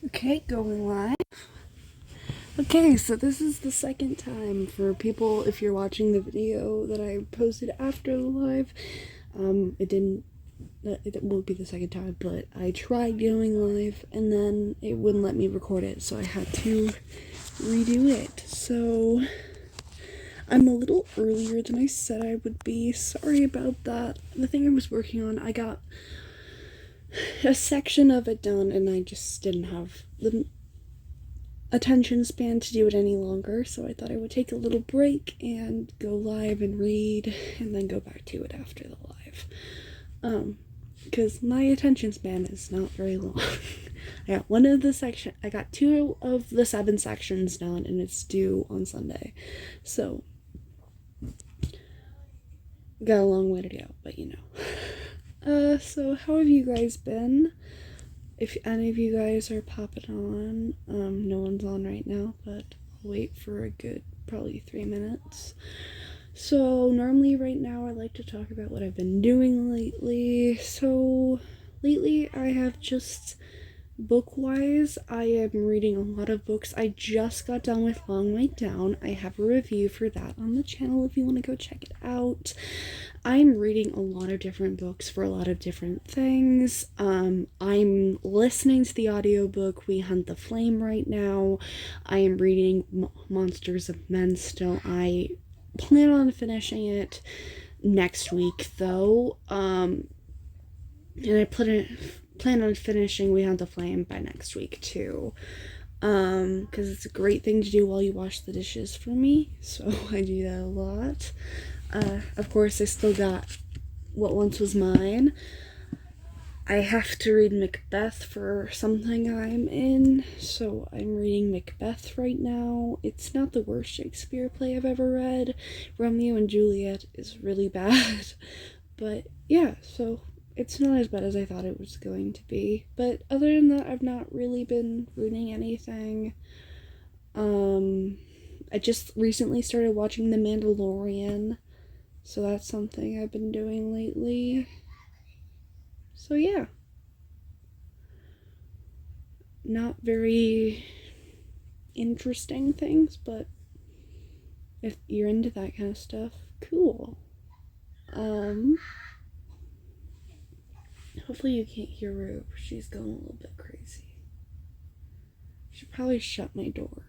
Okay, going live. Okay, so this is the second time for people, if you're watching the video that I posted after the live. It won't be the second time, but I tried going live and then it wouldn't let me record it, so I had to redo it. So I'm a little earlier than I said I would be. Sorry about that. The thing I was working on, I got a section of it done and I just didn't have the attention span to do it any longer, so I thought I would take a little break and go live and read and then go back to it after the live. Because my attention span is not very long. I got 2 of the 7 sections done and it's due on Sunday. So got a long way to go, but you know. So how have you guys been? If any of you guys are popping on, no one's on right now, but I'll wait for a good probably 3 minutes. So normally right now I like to talk about what I've been doing lately. So lately I have just book-wise, I am reading a lot of books. I just got done with Long Way Down. I have a review for that on the channel if you want to go check it out. I'm reading a lot of different books for a lot of different things. I'm listening to the audiobook We Hunt the Flame right now. I am reading Monsters of Men still. I plan on finishing it next week though. And I plan on finishing We Hunt the Flame by next week too. Because it's a great thing to do while you wash the dishes for me. So I do that a lot. Of course, I still got What Once Was Mine. I have to read Macbeth for something I'm in, so I'm reading Macbeth right now. It's not the worst Shakespeare play I've ever read. Romeo and Juliet is really bad, but yeah, so it's not as bad as I thought it was going to be. But other than that, I've not really been reading anything. I just recently started watching The Mandalorian. So that's something I've been doing lately. So yeah. Not very interesting things, but if you're into that kind of stuff, cool. Hopefully you can't hear her. She's going a little bit crazy. I should probably shut my door.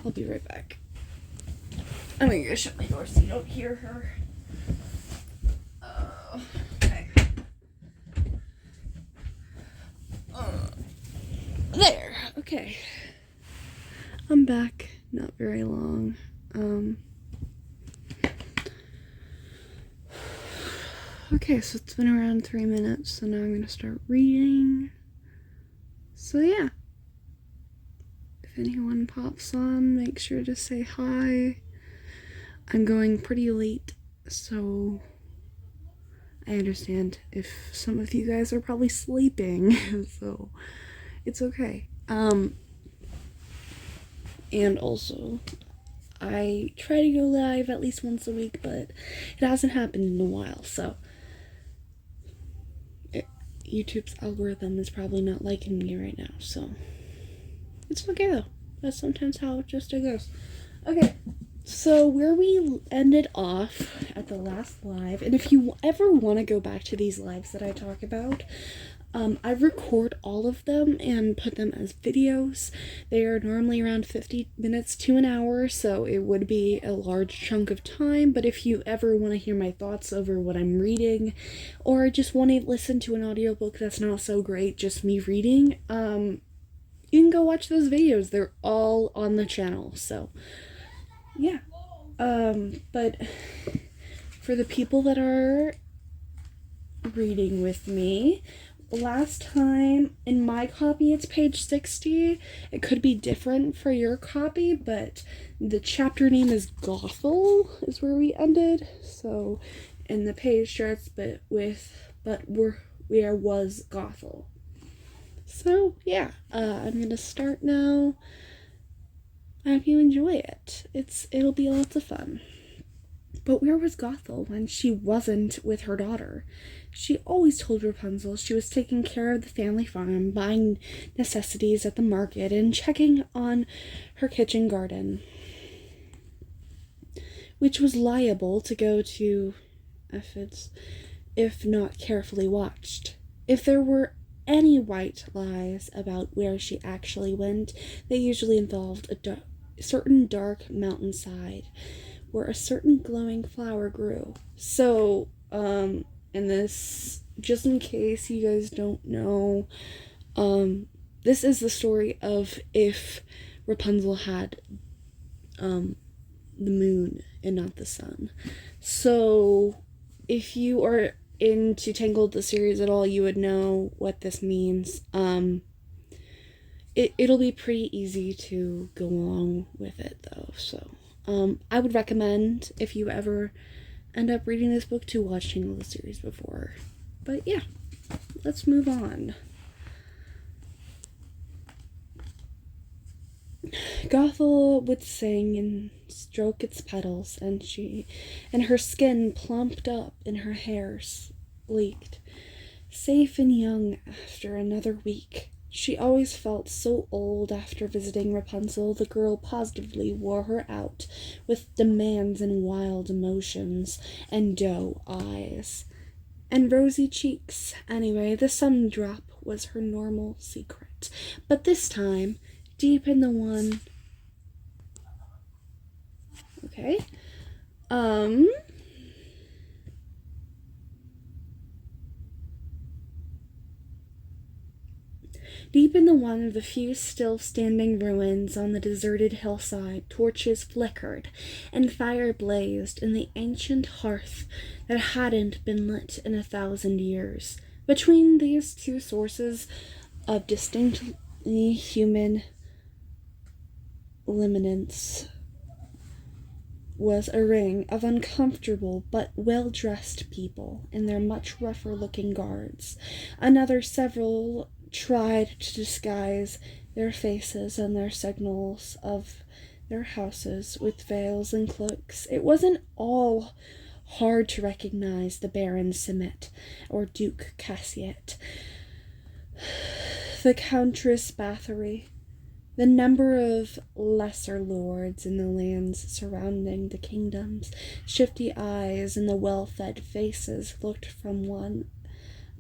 I'll be right back. I'm gonna go shut my door so you don't hear her. Okay. There. Okay. I'm back. Not very long. Okay, so it's been around 3 minutes, so now I'm gonna start reading. So yeah. If anyone pops on, make sure to say hi. I'm going pretty late, so I understand if some of you guys are probably sleeping, so it's okay. And also, I try to go live at least once a week, but it hasn't happened in a while, so YouTube's algorithm is probably not liking me right now, so it's okay though. That's sometimes how it just goes. Okay. So where we ended off at the last live, and if you ever want to go back to these lives that I talk about, I record all of them and put them as videos. They are normally around 50 minutes to an hour, so it would be a large chunk of time, but if you ever want to hear my thoughts over what I'm reading, or just want to listen to an audiobook that's not so great, just me reading, you can go watch those videos. They're all on the channel, so yeah. But for the people that are reading with me, last time in my copy it's page 60. It could be different for your copy, but the chapter name is Gothel is where we ended. So in the page starts where was Gothel. So yeah, I'm gonna start now. I hope you enjoy it. It'll be lots of fun. But where was Gothel when she wasn't with her daughter? She always told Rapunzel she was taking care of the family farm, buying necessities at the market, and checking on her kitchen garden, which was liable to go to efforts if not carefully watched. If there were any white lies about where she actually went, they usually involved a certain dark mountainside where a certain glowing flower grew. So, and this, just in case you guys don't know, this is the story of if Rapunzel had, the moon and not the sun. So, if you are into Tangled the series at all, you would know what this means. It'll be pretty easy to go along with it, though, so I would recommend, if you ever end up reading this book, to watch Tangled the series before. But yeah, let's move on. Gothel would sing and stroke its petals, and her skin plumped up and her hair sleeked, safe and young after another week. She always felt so old after visiting Rapunzel. The girl positively wore her out with demands and wild emotions and doe eyes and rosy cheeks. Anyway, the sun drop was her normal secret. But this time, deep in the one... Okay. Deep in one of the few still standing ruins on the deserted hillside, torches flickered and fire blazed in the ancient hearth that hadn't been lit in 1,000 years. Between these two sources of distinctly human lineaments was a ring of uncomfortable but well-dressed people in their much rougher-looking guards. Several tried to disguise their faces and their signals of their houses with veils and cloaks. It wasn't all hard to recognize the Baron Simmet or Duke Cassiet, the Countess Bathory, the number of lesser lords in the lands surrounding the kingdoms. Shifty eyes and the well-fed faces looked from one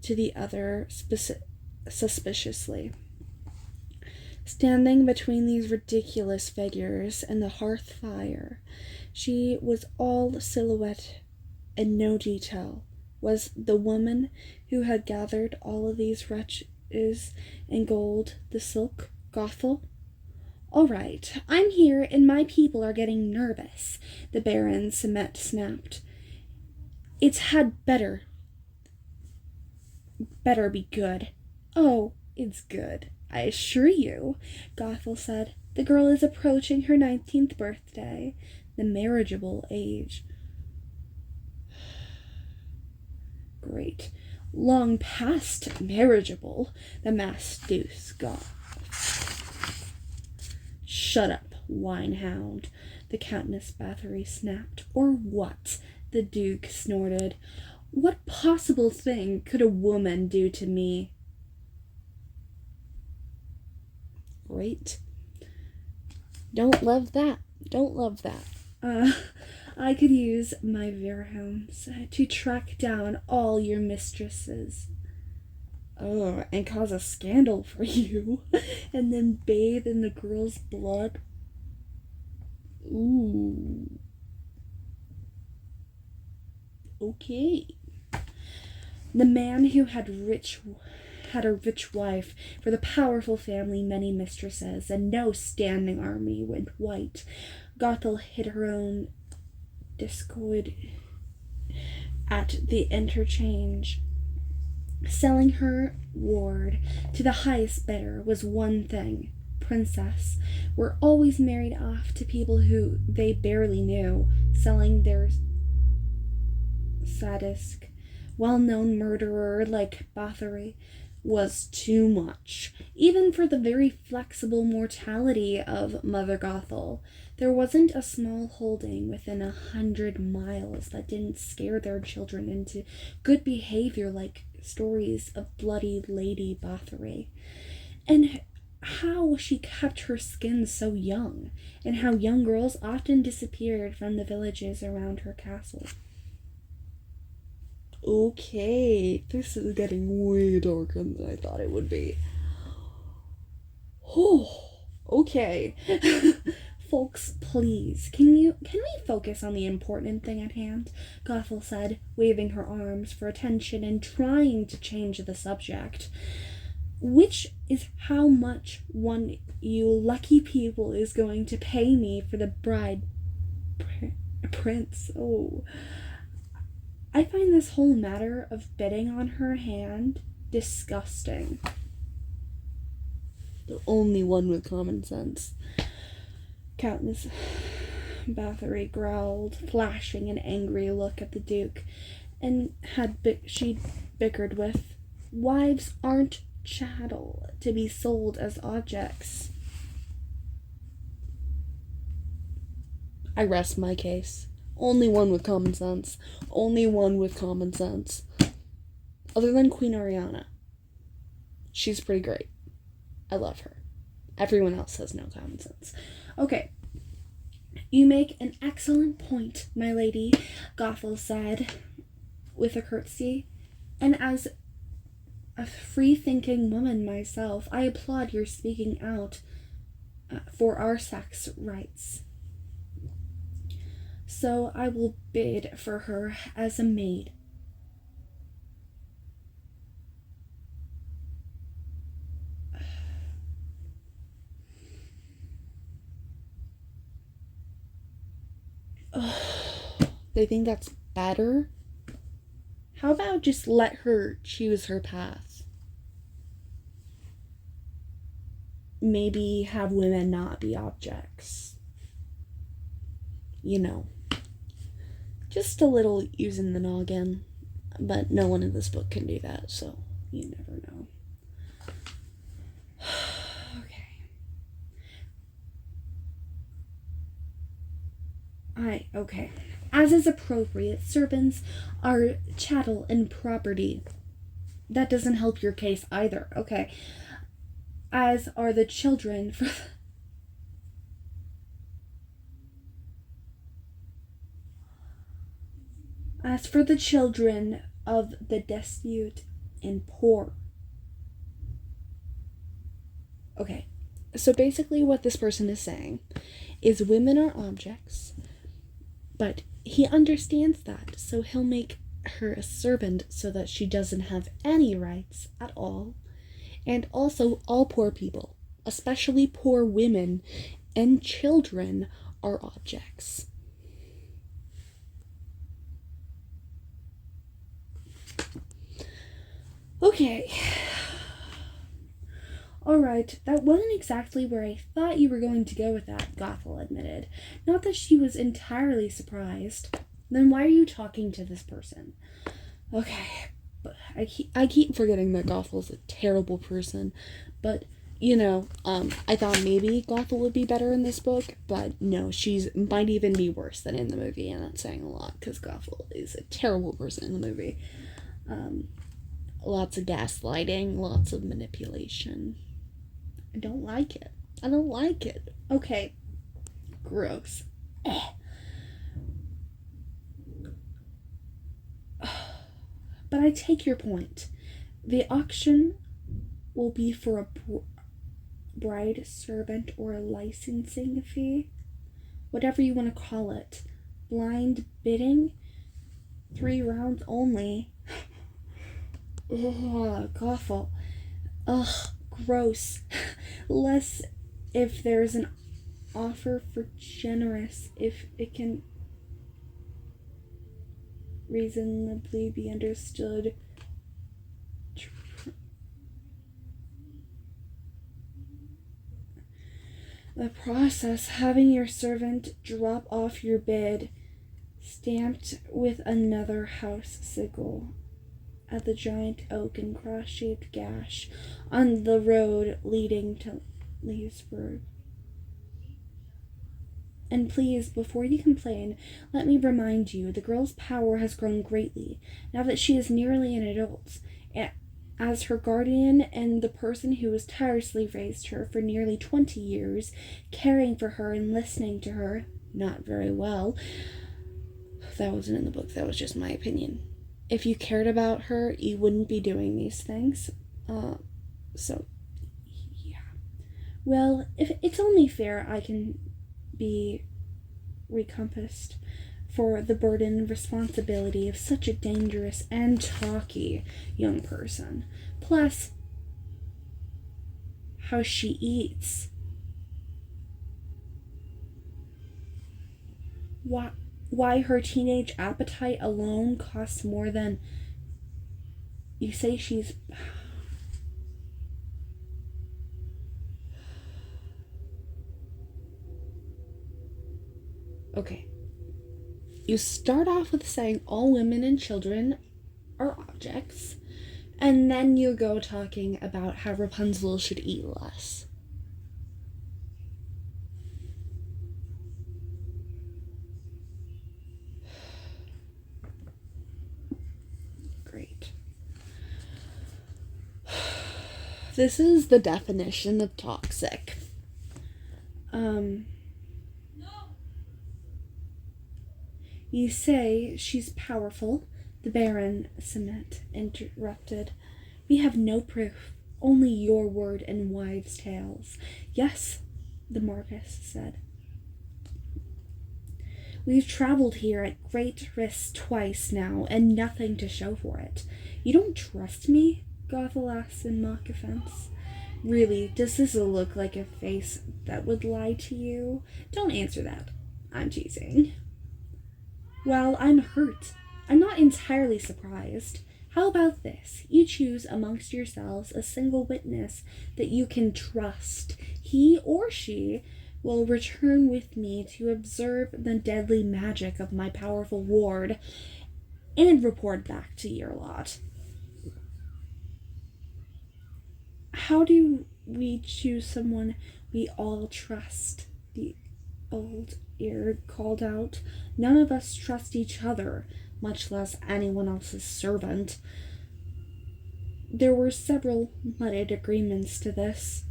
to the other suspiciously. Standing between these ridiculous figures and the hearth fire, she was all silhouette and no detail, was the woman who had gathered all of these wretches in gold, the silk, Gothel. "All right, I'm here and my people are getting nervous," the Baron Simmet snapped. "It's had better be good." "Oh, it's good, I assure you," Gothel said. "The girl is approaching her 19th birthday, the marriageable age." "Great. Long past marriageable," the masked scoffed. "Shut up, wine-hound," the Countess Bathory snapped. "Or what?" the Duke snorted. "What possible thing could a woman do to me?" Great. Don't love that. I could use my Verhomes to track down all your mistresses. Oh, and cause a scandal for you, and then bathe in the girl's blood. Ooh. Okay. The man who had a rich wife, for the powerful family many mistresses, and no standing army went white. Gothel hid her own discord at the interchange. Selling her ward to the highest bidder was one thing. Princess were always married off to people who they barely knew, selling their sadist, well-known murderer like Bathory was too much, even for the very flexible mortality of Mother Gothel. There wasn't a small holding within 100 miles that didn't scare their children into good behavior, like stories of bloody Lady Bathory. And how she kept her skin so young, and how young girls often disappeared from the villages around her castle. Okay, this is getting way darker than I thought it would be. Oh, okay. Folks, please, can we focus on the important thing at hand? Gothel said, waving her arms for attention and trying to change the subject. Which is how much one you lucky people is going to pay me for the bride prince. Oh, I find this whole matter of bidding on her hand disgusting. The only one with common sense. Countess Bathory growled, flashing an angry look at the Duke, and she bickered with, "Wives aren't chattel to be sold as objects." I rest my case. Only one with common sense. Only one with common sense. Other than Queen Ariana. She's pretty great. I love her. Everyone else has no common sense. Okay. You make an excellent point, my lady, Gothel said, with a curtsy. And as a free-thinking woman myself, I applaud your speaking out for our sex rights. So I will bid for her as a maid. They think that's better? How about just let her choose her path? Maybe have women not be objects. You know. Just a little using the noggin. But no one in this book can do that, so you never know. Okay. As is appropriate, servants are chattel and property. That doesn't help your case either. Okay. As are the children for... As for the children of the destitute and poor. Okay. So basically what this person is saying is women are objects, but he understands that, so he'll make her a servant so that she doesn't have any rights at all. And also, all poor people, especially poor women and children, are objects. Okay. Alright, that wasn't exactly where I thought you were going to go with that, Gothel admitted. Not that she was entirely surprised. Then why are you talking to this person? Okay, but I keep forgetting that Gothel's a terrible person, but, you know, I thought maybe Gothel would be better in this book, but no, might even be worse than in the movie, and that's saying a lot, because Gothel is a terrible person in the movie. Lots of gaslighting, lots of manipulation. I don't like it. Okay. Gross. But I take your point. The auction will be for a bride servant or a licensing fee. Whatever you want to call it. Blind bidding. 3 rounds only. Ugh, Gothel. Ugh, gross. Less if there's an offer for generous, if it can reasonably be understood. The process, having your servant drop off your bid, stamped with another house sigil. at the giant oak and cross-shaped gash on the road leading to Leesburg. And please, before you complain, let me remind you the girl's power has grown greatly now that she is nearly an adult. As her guardian and the person who has tirelessly raised her for nearly 20 years, caring for her and listening to her, not very well. That wasn't in the book, that was just my opinion. If you cared about her, you wouldn't be doing these things. So, yeah. Well, if it's only fair I can be recompensed for the burden and responsibility of such a dangerous and talky young person. Plus, how she eats. Why her teenage appetite alone costs more than... You say she's... Okay. You start off with saying all women and children are objects, and then you go talking about how Rapunzel should eat less. Great. This is the definition of toxic. You say she's powerful, the Baron Simmet interrupted. We have no proof, only your word and wives' tales. Yes, the Marquis said. We've traveled here at great risk twice now, and nothing to show for it. You don't trust me? Gothel asked in mock offense. Really, does this look like a face that would lie to you? Don't answer that. I'm teasing. Well, I'm hurt. I'm not entirely surprised. How about this? You choose amongst yourselves a single witness that you can trust. He or she will return with me to observe the deadly magic of my powerful ward and report back to your lot. How do we choose someone we all trust? The old ear called out. None of us trust each other, much less anyone else's servant. There were several muddled agreements to this.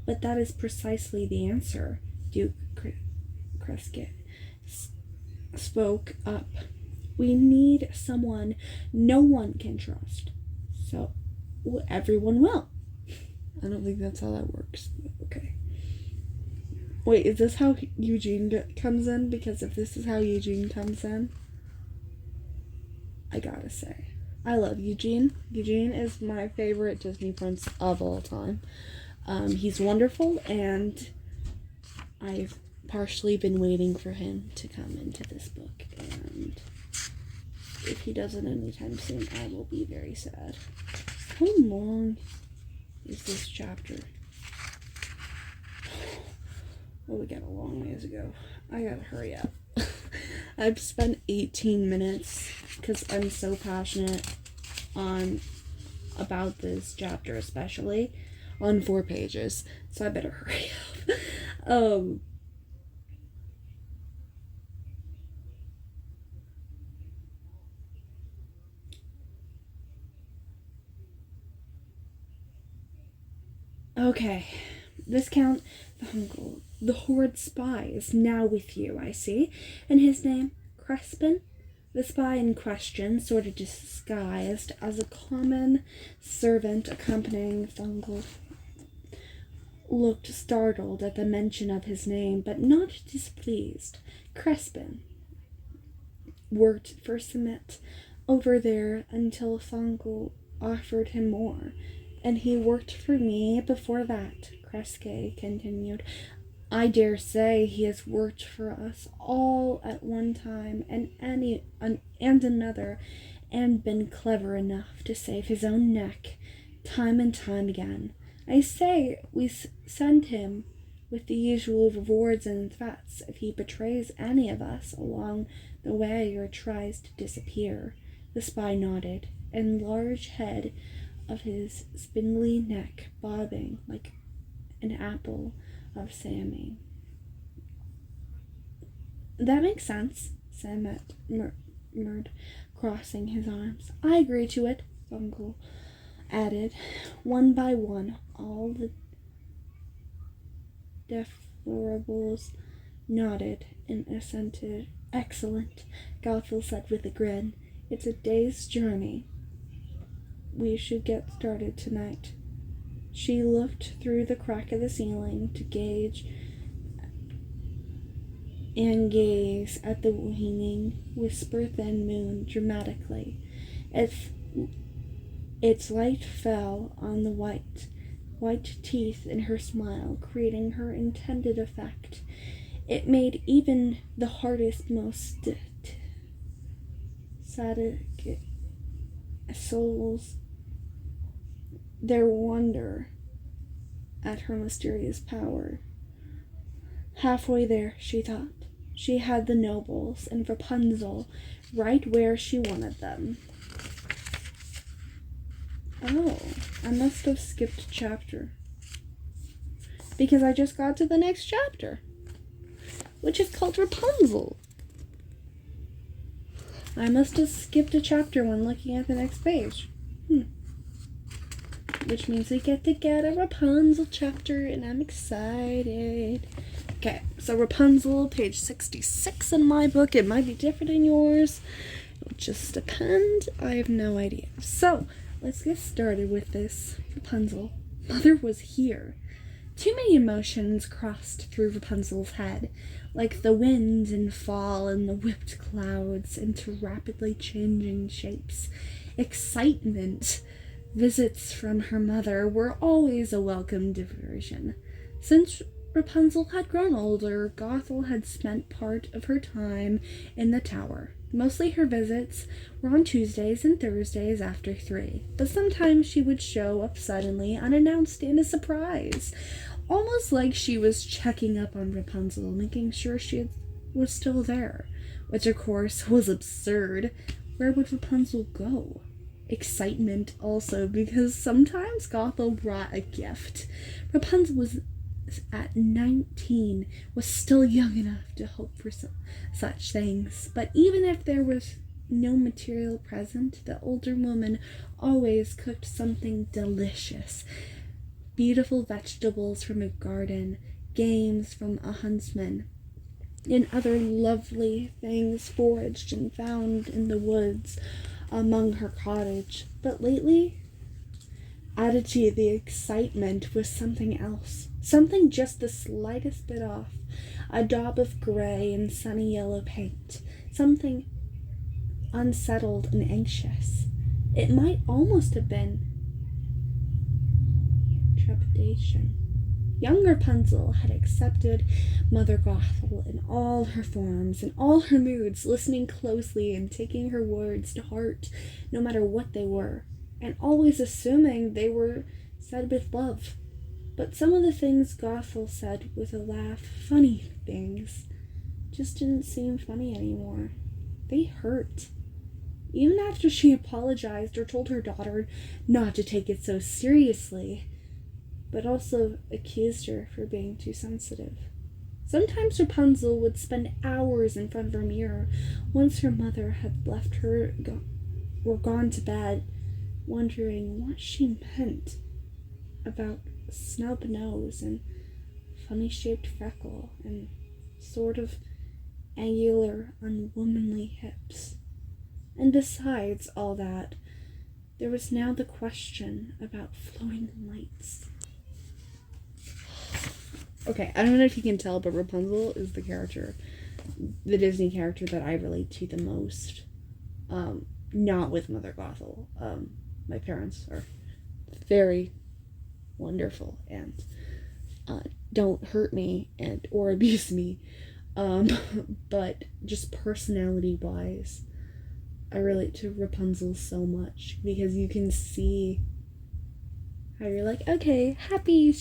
But that is precisely the answer, Duke Crescit spoke up. We need someone no one can trust. So everyone will. I don't think that's how that works. Okay. Wait, is this how Eugene comes in? Because if this is how Eugene comes in, I gotta say, I love Eugene. Eugene is my favorite Disney prince of all time. He's wonderful, and I've partially been waiting for him to come into this book, and if he doesn't anytime soon, I will be very sad. How long is this chapter? Oh, we got a long ways to go. I gotta hurry up. I've spent 18 minutes because I'm so passionate about this chapter, especially on 4 pages, so I better hurry up. Okay, Viscount Thungle, the horrid spy, is now with you, I see, and his name, Crespin? The spy in question, sort of disguised as a common servant accompanying Thungle, looked startled at the mention of his name, but not displeased. Crespin worked for Simmet over there until Thungle offered him more, and he worked for me before that, Crescit continued. I dare say he has worked for us all at one time and another, and been clever enough to save his own neck time and time again. I say we send him with the usual rewards and threats if he betrays any of us along the way or tries to disappear. The spy nodded, and large head of his spindly neck bobbing like an apple of Sammy. That makes sense, Sam murmured, crossing his arms. I agree to it, Uncle added. One by one, all the deplorables nodded and assented. Excellent, Gothel said with a grin. It's a day's journey. We should get started tonight. She looked through the crack of the ceiling to gaze at the waning, whisper-thin moon dramatically. Its light fell on the white teeth in her smile, creating her intended effect. It made even the hardest, most sadic souls their wonder at her mysterious power. Halfway there, she thought. She had the nobles and Rapunzel right where she wanted them. Oh, I must have skipped a chapter. Because I just got to the next chapter, which is called Rapunzel. I must have skipped a chapter when looking at the next page. Which means we get to get a Rapunzel chapter, and I'm excited. Okay, so Rapunzel, page 66 in my book. It might be different in yours. It'll just depend. I have no idea. So, let's get started with this. Rapunzel. Mother was here. Too many emotions crossed through Rapunzel's head, like the wind and fall and the whipped clouds into rapidly changing shapes. Excitement. Visits from her mother were always a welcome diversion. Since Rapunzel had grown older, Gothel had spent part of her time in the tower. Mostly her visits were on Tuesdays and Thursdays after 3, but sometimes she would show up suddenly, unannounced and a surprise, almost like she was checking up on Rapunzel, making sure she was still there, which of course was absurd. Where would Rapunzel go? Excitement also, because sometimes Gothel brought a gift. Rapunzel was at 19, was still young enough to hope for such things. But even if there was no material present, the older woman always cooked something delicious. Beautiful vegetables from a garden, games from a huntsman, and other lovely things foraged and found in the woods among her cottage. But lately, added to the excitement was something else. Something just the slightest bit off. A daub of gray and sunny yellow paint. Something unsettled and anxious. It might almost have been trepidation. Young Rapunzel had accepted Mother Gothel in all her forms, in all her moods, listening closely and taking her words to heart, no matter what they were, and always assuming they were said with love. But some of the things Gothel said with a laugh, funny things, just didn't seem funny anymore. They hurt. Even after she apologized or told her daughter not to take it so seriously, but also accused her for being too sensitive. Sometimes Rapunzel would spend hours in front of her mirror once her mother had left her or gone to bed, wondering what she meant about snub nose and funny-shaped freckle and sort of angular, unwomanly hips. And besides all that, there was now the question about flowing lights. Okay, I don't know if you can tell, but Rapunzel is the Disney character that I relate to the most. Not with Mother Gothel. My parents are very wonderful and don't hurt me or abuse me. But just personality-wise, I relate to Rapunzel so much because you can see how you're like, okay, happy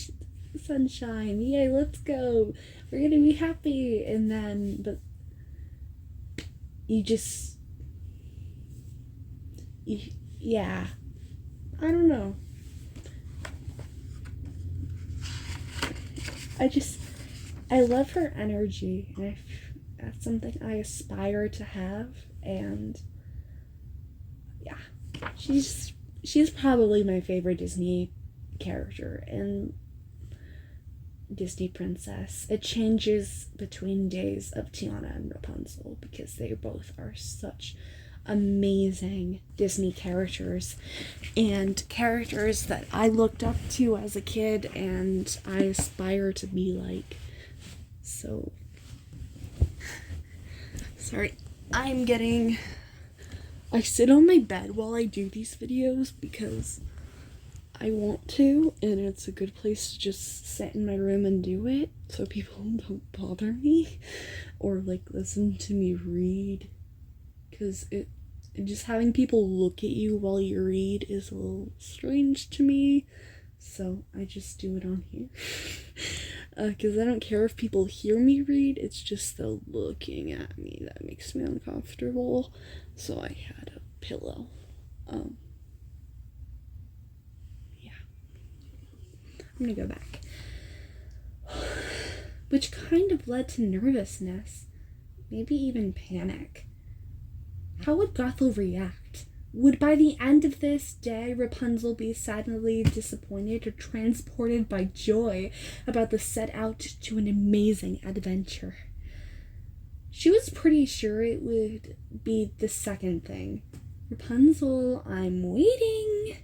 sunshine, yay, let's go, we're gonna be happy. And then, but you just, yeah, I don't know. I love her energy, and that's something I aspire to have. And yeah, she's probably my favorite Disney character and Disney princess. It changes between days of Tiana and Rapunzel because they both are such amazing Disney characters and characters that I looked up to as a kid and I aspire to be like. So sorry, I sit on my bed while I do these videos because I want to, and it's a good place to just sit in my room and do it so people don't bother me or like listen to me read, because it just having people look at you while you read is a little strange to me, so I just do it on here. Because I don't care if people hear me read, it's just the looking at me that makes me uncomfortable, so I had a pillow. I'm gonna go back. Which kind of led to nervousness, maybe even panic. How would Gothel react? Would by the end of this day Rapunzel be sadly disappointed or transported by joy about the set out to an amazing adventure? She was pretty sure it would be the second thing. Rapunzel, I'm waiting,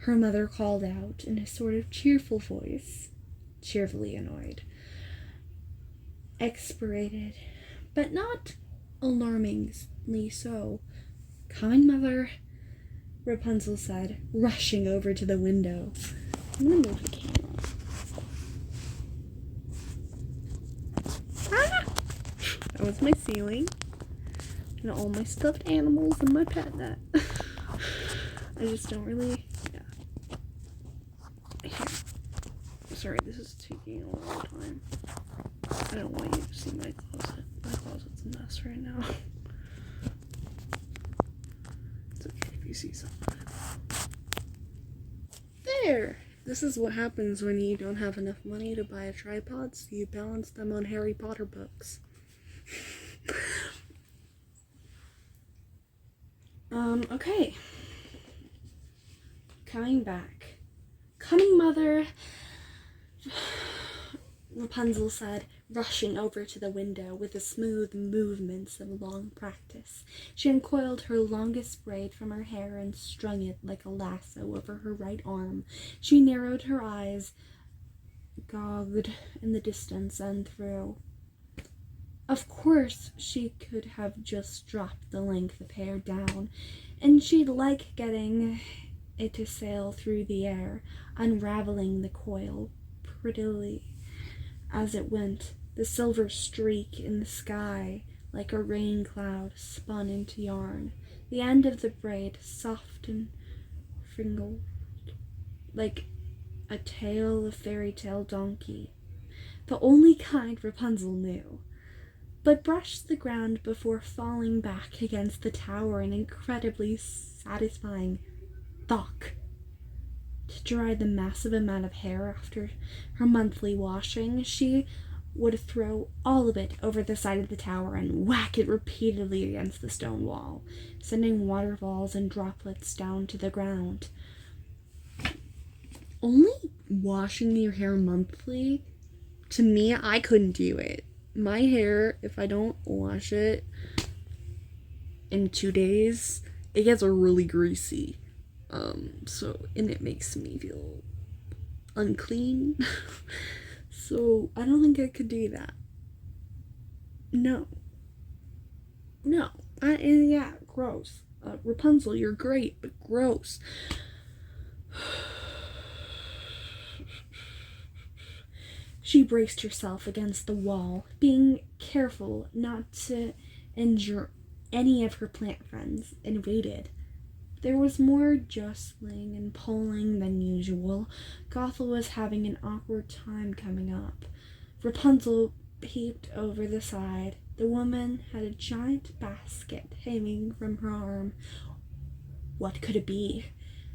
her mother called out in a sort of cheerful voice, cheerfully annoyed. Expirated, but not alarmingly so. Coming, mother, Rapunzel said, rushing over to the window. I'm gonna move the camera. Ah! That was my ceiling. And all my stuffed animals and my pet net. I just don't really, Sorry, this is taking a long time. I don't want you to see my closet. My closet's a mess right now. It's okay if you see something. There! This is what happens when you don't have enough money to buy a tripod, so you balance them on Harry Potter books. Okay. Coming back. Coming, mother, Rapunzel said, rushing over to the window with the smooth movements of long practice. She uncoiled her longest braid from her hair and strung it like a lasso over her right arm. She narrowed her eyes, gogged in the distance and through. Of course, she could have just dropped the length of hair down, and she'd like getting it to sail through the air, unraveling the coil prettily as it went. The silver streak in the sky, like a rain cloud, spun into yarn. The end of the braid, soft and frinkled, like a tail of fairy tale donkey, the only kind Rapunzel knew, but brushed the ground before falling back against the tower, an incredibly satisfying thunk. To dry the massive amount of hair after her monthly washing, she would throw all of it over the side of the tower and whack it repeatedly against the stone wall, sending waterfalls and droplets down to the ground. Only washing your hair monthly? To me, I couldn't do it. My hair, if I don't wash it in 2 days, it gets really greasy. And it makes me feel unclean. So I don't think I could do that. No. And yeah, gross. Rapunzel, you're great, but gross. She braced herself against the wall, being careful not to injure any of her plant friends, and waited. There was more jostling and pulling than usual. Rapunzel. Gothel was having an awkward time coming up. Rapunzel peeped over the side. The woman had a giant basket hanging from her arm. What could it be?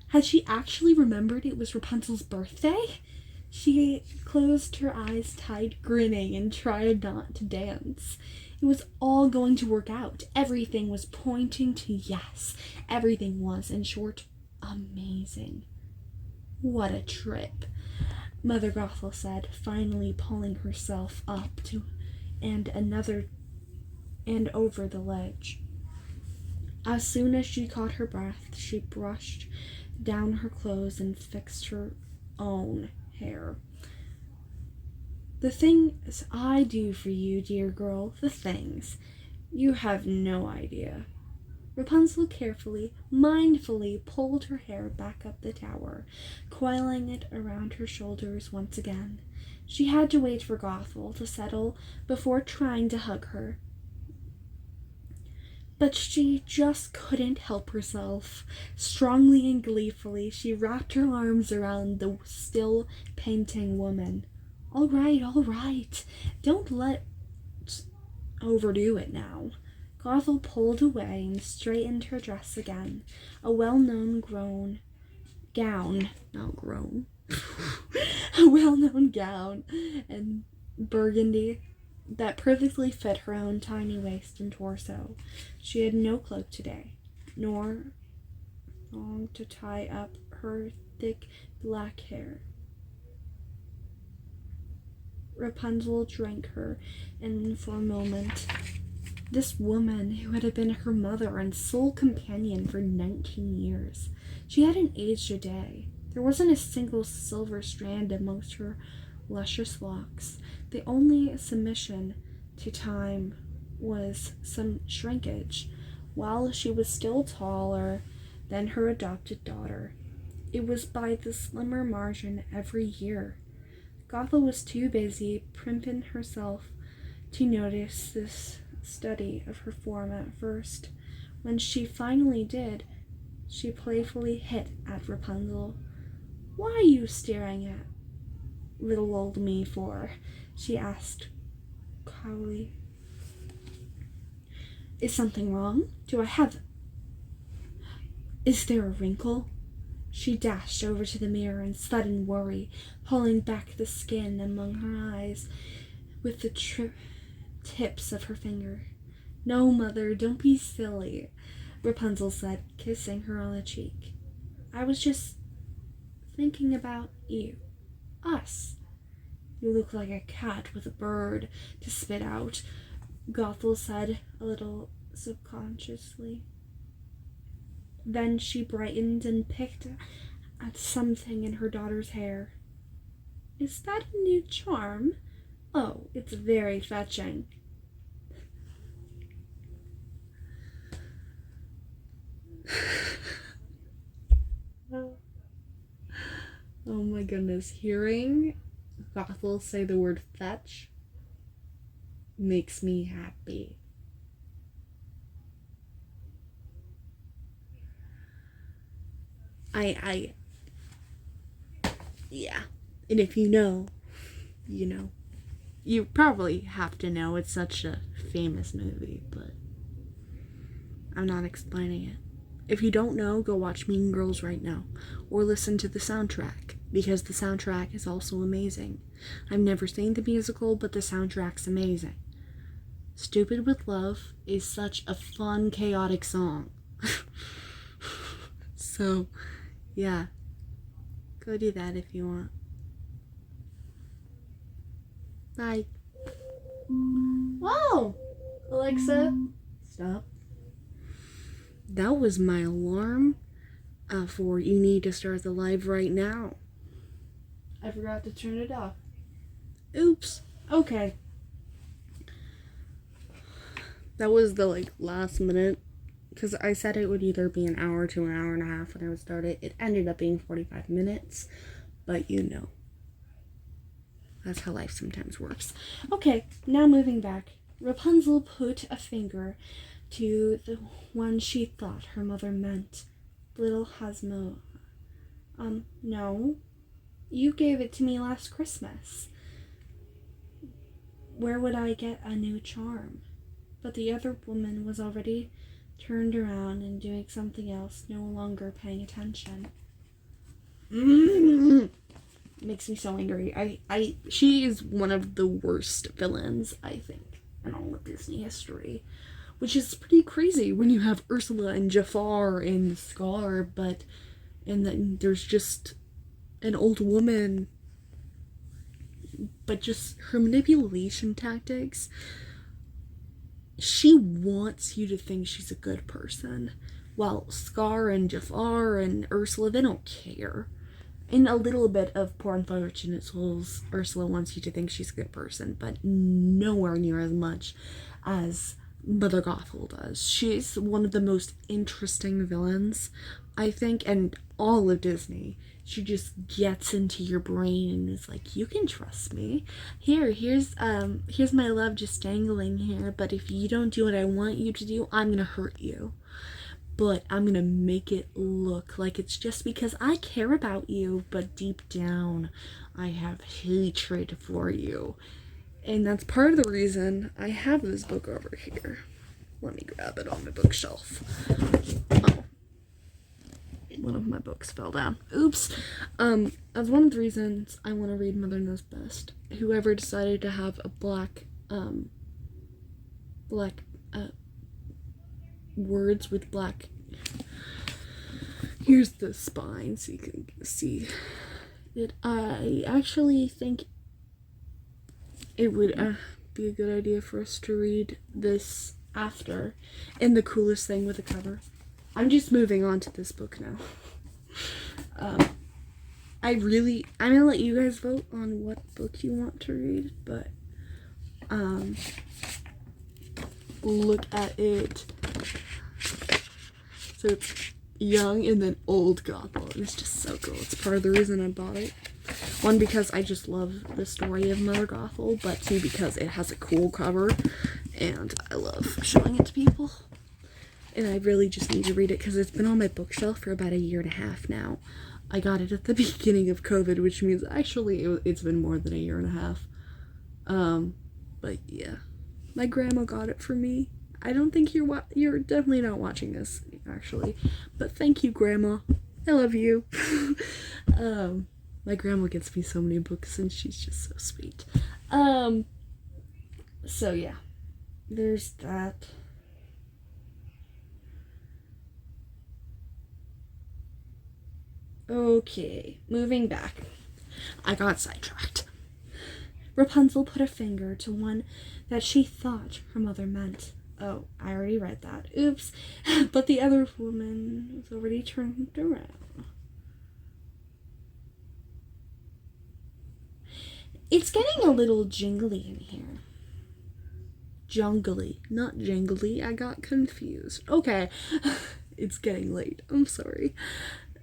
Had she actually remembered it was Rapunzel's birthday? She closed her eyes tight, grinning, and tried not to dance. It was all going to work out. Everything was pointing to yes. Everything was, in short, amazing. What a trip, Mother Gothel said, finally pulling herself up to and over the ledge. As soon as she caught her breath, she brushed down her clothes and fixed her own hair. The things I do for you, dear girl, the things. You have no idea. Rapunzel carefully, mindfully pulled her hair back up the tower, coiling it around her shoulders once again. She had to wait for Gothel to settle before trying to hug her. But she just couldn't help herself. Strongly and gleefully, she wrapped her arms around the still panting woman. All right. Don't let overdo it now. Gothel pulled away and straightened her dress again. A well-known gown in burgundy that perfectly fit her own tiny waist and torso. She had no cloak today, nor long to tie up her thick black hair. Rapunzel drank her in for a moment. This woman who had been her mother and sole companion for 19 years. She hadn't aged a day. There wasn't a single silver strand amongst her luscious locks. The only submission to time was some shrinkage, while she was still taller than her adopted daughter. It was by the slimmer margin every year. Gothel was too busy primping herself to notice this study of her form at first. When she finally did, she playfully hit at Rapunzel. "Why are you staring at little old me for?" she asked coyly. "Is something wrong? Is there a wrinkle?" She dashed over to the mirror in sudden worry, pulling back the skin among her eyes with the tips of her finger. "No, Mother, don't be silly," Rapunzel said, kissing her on the cheek. "I was just thinking about you. Us. You look like a cat with a bird to spit out," Gothel said a little subconsciously. Then she brightened and picked at something in her daughter's hair. "Is that a new charm? Oh, it's very fetching." Oh my goodness, hearing Gothel say the word fetch makes me happy. Yeah. And if you know, you know. You probably have to know, it's such a famous movie, but I'm not explaining it. If you don't know, go watch Mean Girls right now, or listen to the soundtrack, because the soundtrack is also amazing. I've never seen the musical, but the soundtrack's amazing. Stupid with Love is such a fun, chaotic song. So, yeah. Go do that if you want. Bye. Whoa! Alexa, stop. That was my alarm for you need to start the live right now. I forgot to turn it off. Oops. Okay. That was the last minute, because I said it would either be an hour to an hour and a half when I would start it. It ended up being 45 minutes, but you know. That's how life sometimes works. Okay, now moving back. Rapunzel put a finger to the one she thought her mother meant. Little Hazmo. No. You gave it to me last Christmas. Where would I get a new charm? But the other woman was already turned around and doing something else, no longer paying attention. Makes me so angry. She is one of the worst villains, I think, in all of Disney history. Which is pretty crazy when you have Ursula and Jafar and Scar, and then there's just an old woman, but just her manipulation tactics. She wants you to think she's a good person, while Scar and Jafar and Ursula, they don't care. In a little bit of Poor Unfortunate Souls, Ursula wants you to think she's a good person, but nowhere near as much as Mother Gothel does. She's one of the most interesting villains, I think, and all of Disney. She just gets into your brain and is like, you can trust me. Here's my love just dangling here, but if you don't do what I want you to do, I'm gonna hurt you. But I'm gonna make it look like it's just because I care about you, but deep down, I have hatred for you. And that's part of the reason I have this book over here. Let me grab it on my bookshelf. Oh. One of my books fell down. Oops. As one of the reasons I want to read Mother Knows Best. Whoever decided to have a black words with black. Here's the spine so you can see it. I actually think it would be a good idea for us to read this after. And the coolest thing with the cover. I'm just moving on to this book now. I'm gonna let you guys vote on what book you want to read, but look at it. So it's young and then old Gothel. It's just so cool. It's part of the reason I bought it. One, because I just love the story of Mother Gothel, but two, because it has a cool cover and I love showing it to people. And I really just need to read it because it's been on my bookshelf for about 1.5 years now. I got it at the beginning of COVID, which means actually it's been more than 1.5 years. But yeah, my grandma got it for me. I don't think you're definitely not watching this actually, but thank you, Grandma. I love you. My grandma gets me so many books and she's just so sweet. So yeah, there's that. Okay, moving back. I got sidetracked. Rapunzel put a finger to one that she thought her mother meant. Oh, I already read that. Oops. But the other woman was already turned around. It's getting a little jingly in here. Jungly, not jingly. I got confused. Okay. It's getting late. I'm sorry.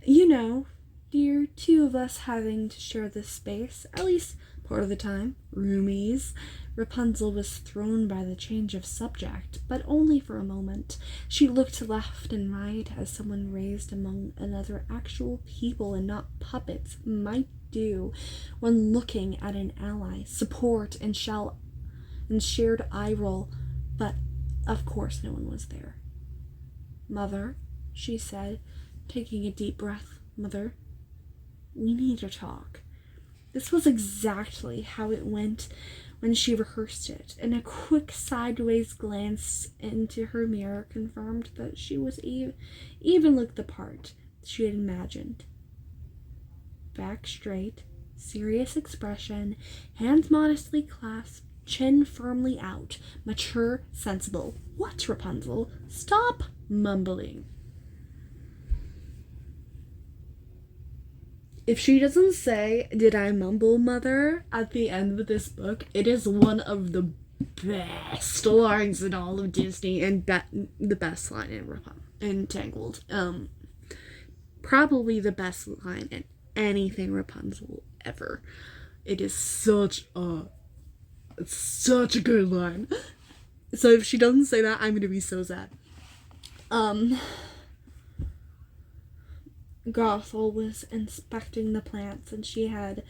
You know, dear, two of us having to share this space, at least part of the time, roomies. Rapunzel was thrown by the change of subject, but only for a moment. She looked left and right as someone raised among another actual people and not puppets might do when looking at an ally, support, and shared eye roll, but of course no one was there. Mother, she said, taking a deep breath. Mother, we need to talk. This was exactly how it went when she rehearsed it, and a quick sideways glance into her mirror confirmed that she was even looked the part she had imagined. Back straight, serious expression, hands modestly clasped, chin firmly out, mature, sensible. What, Rapunzel? Stop mumbling. If she doesn't say, "Did I mumble, Mother?" at the end of this book, it is one of the best lines in all of Disney and the best line in Tangled. Probably the best line in anything Rapunzel ever. It is such a good line. So if she doesn't say that, I'm gonna be so sad. Gothel was inspecting the plants, and she had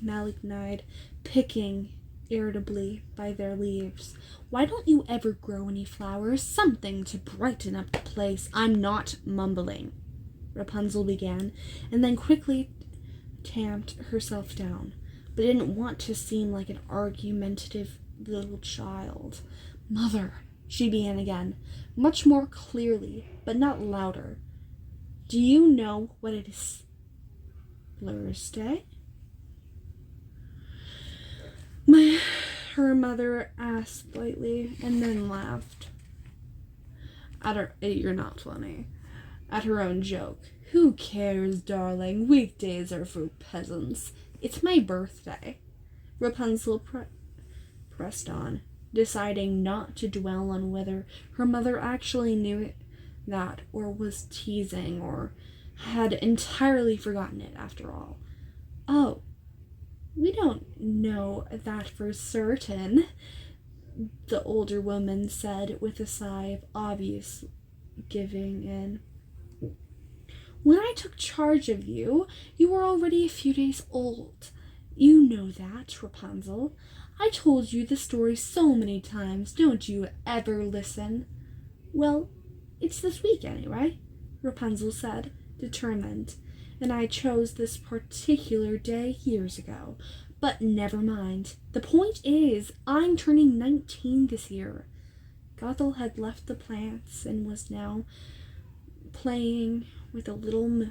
Malignide picking irritably by their leaves. "Why don't you ever grow any flowers? Something to brighten up the place." "I'm not mumbling," Rapunzel began, and then quickly tamped herself down, but didn't want to seem like an argumentative little child. "Mother," she began again, much more clearly, but not louder. "Do you know what it is Thursday?" Her mother asked lightly, and then laughed. You're not funny. At her own joke. "Who cares, darling? Weekdays are for peasants. It's my birthday." Rapunzel pressed on, deciding not to dwell on whether her mother actually knew that, or was teasing, or had entirely forgotten it after all. "Oh, we don't know that for certain," the older woman said with a sigh of obvious giving in. "When I took charge of you, you were already a few days old. You know that, Rapunzel. I told you the story so many times. Don't you ever listen?" "Well, it's this week anyway," Rapunzel said, determined, "and I chose this particular day years ago. But never mind. The point is, I'm turning 19 this year." Gothel had left the plants and was now playing with a little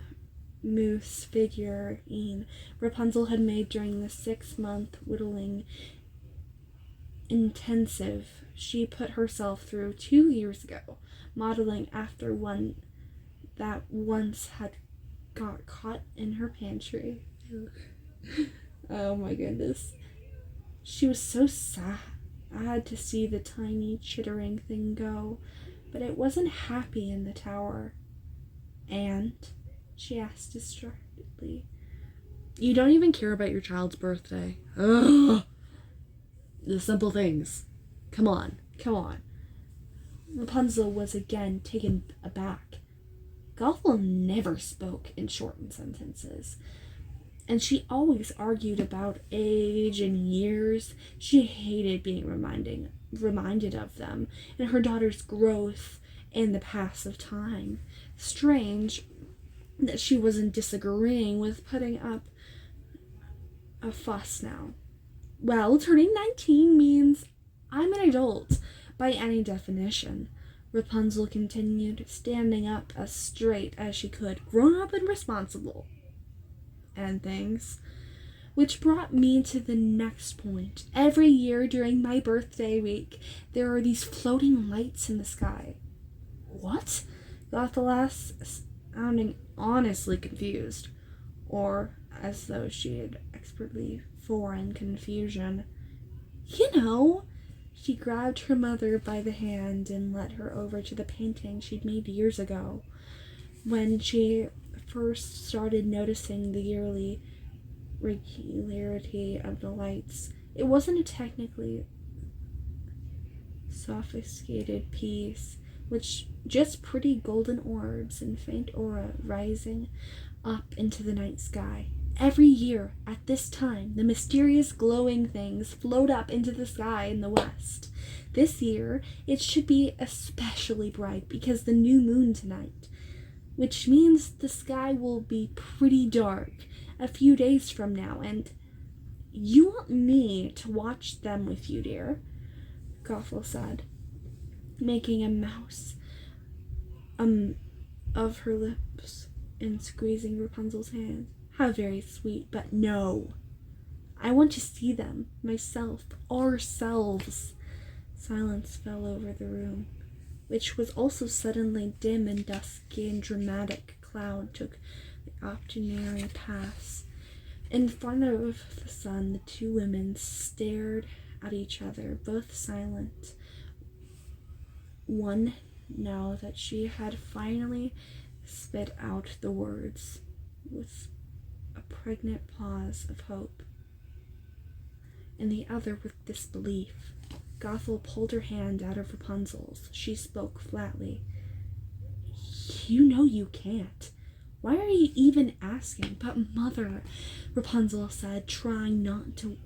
moose figurine Rapunzel had made during the 6-month whittling intensive she put herself through 2 years ago, modeling after one that once had got caught in her pantry. Oh my goodness. She was so sad to see the tiny chittering thing go, but it wasn't happy in the tower. "And?" she asked distractedly. "You don't even care about your child's birthday." Ugh. The simple things. Come on. Rapunzel was again taken aback. Gothel never spoke in shortened sentences, and she always argued about age and years. She hated being reminded of them and her daughter's growth and the pass of time. Strange that she wasn't disagreeing with putting up a fuss now. "Well, turning 19 means I'm an adult by any definition," Rapunzel continued, standing up as straight as she could. "Grown up and responsible and things." Which brought me to the next point. Every year during my birthday week, there are these floating lights in the sky. "What?" Gothel asked, sounding honestly confused, or as though she had expertly foreign confusion. "You know." She grabbed her mother by the hand and led her over to the painting she'd made years ago, when she first started noticing the yearly regularity of the lights. It wasn't a technically sophisticated piece, which just pretty golden orbs and faint aura rising up into the night sky. Every year at this time, the mysterious glowing things float up into the sky in the west. This year, it should be especially bright because the new moon tonight, which means the sky will be pretty dark a few days from now, and you want me to watch them with you, dear," Gothel said, making a mouse of her lips and squeezing Rapunzel's hand. "How very sweet, but no. I want to see them myself, ourselves." Silence fell over the room, which was also suddenly dim and dusky, and dramatic cloud took the octenary pass. In front of the sun, the two women stared at each other, both silent. One, now that she had finally spit out the words, with a pregnant pause of hope, and the other with disbelief. Gothel pulled her hand out of Rapunzel's. She spoke flatly. "You know you can't. Why are you even asking? But mother, Rapunzel said, trying not to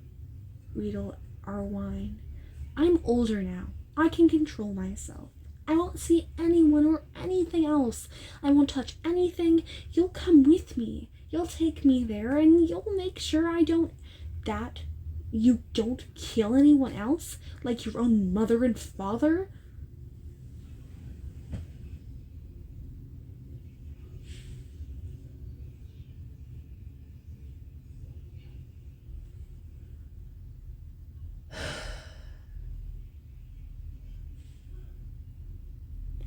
wheedle our wine. I'm older now. I can control myself. I won't see anyone or anything else. I won't touch anything. You'll come with me. You'll take me there and you'll make sure that you don't kill anyone else, like your own mother and father.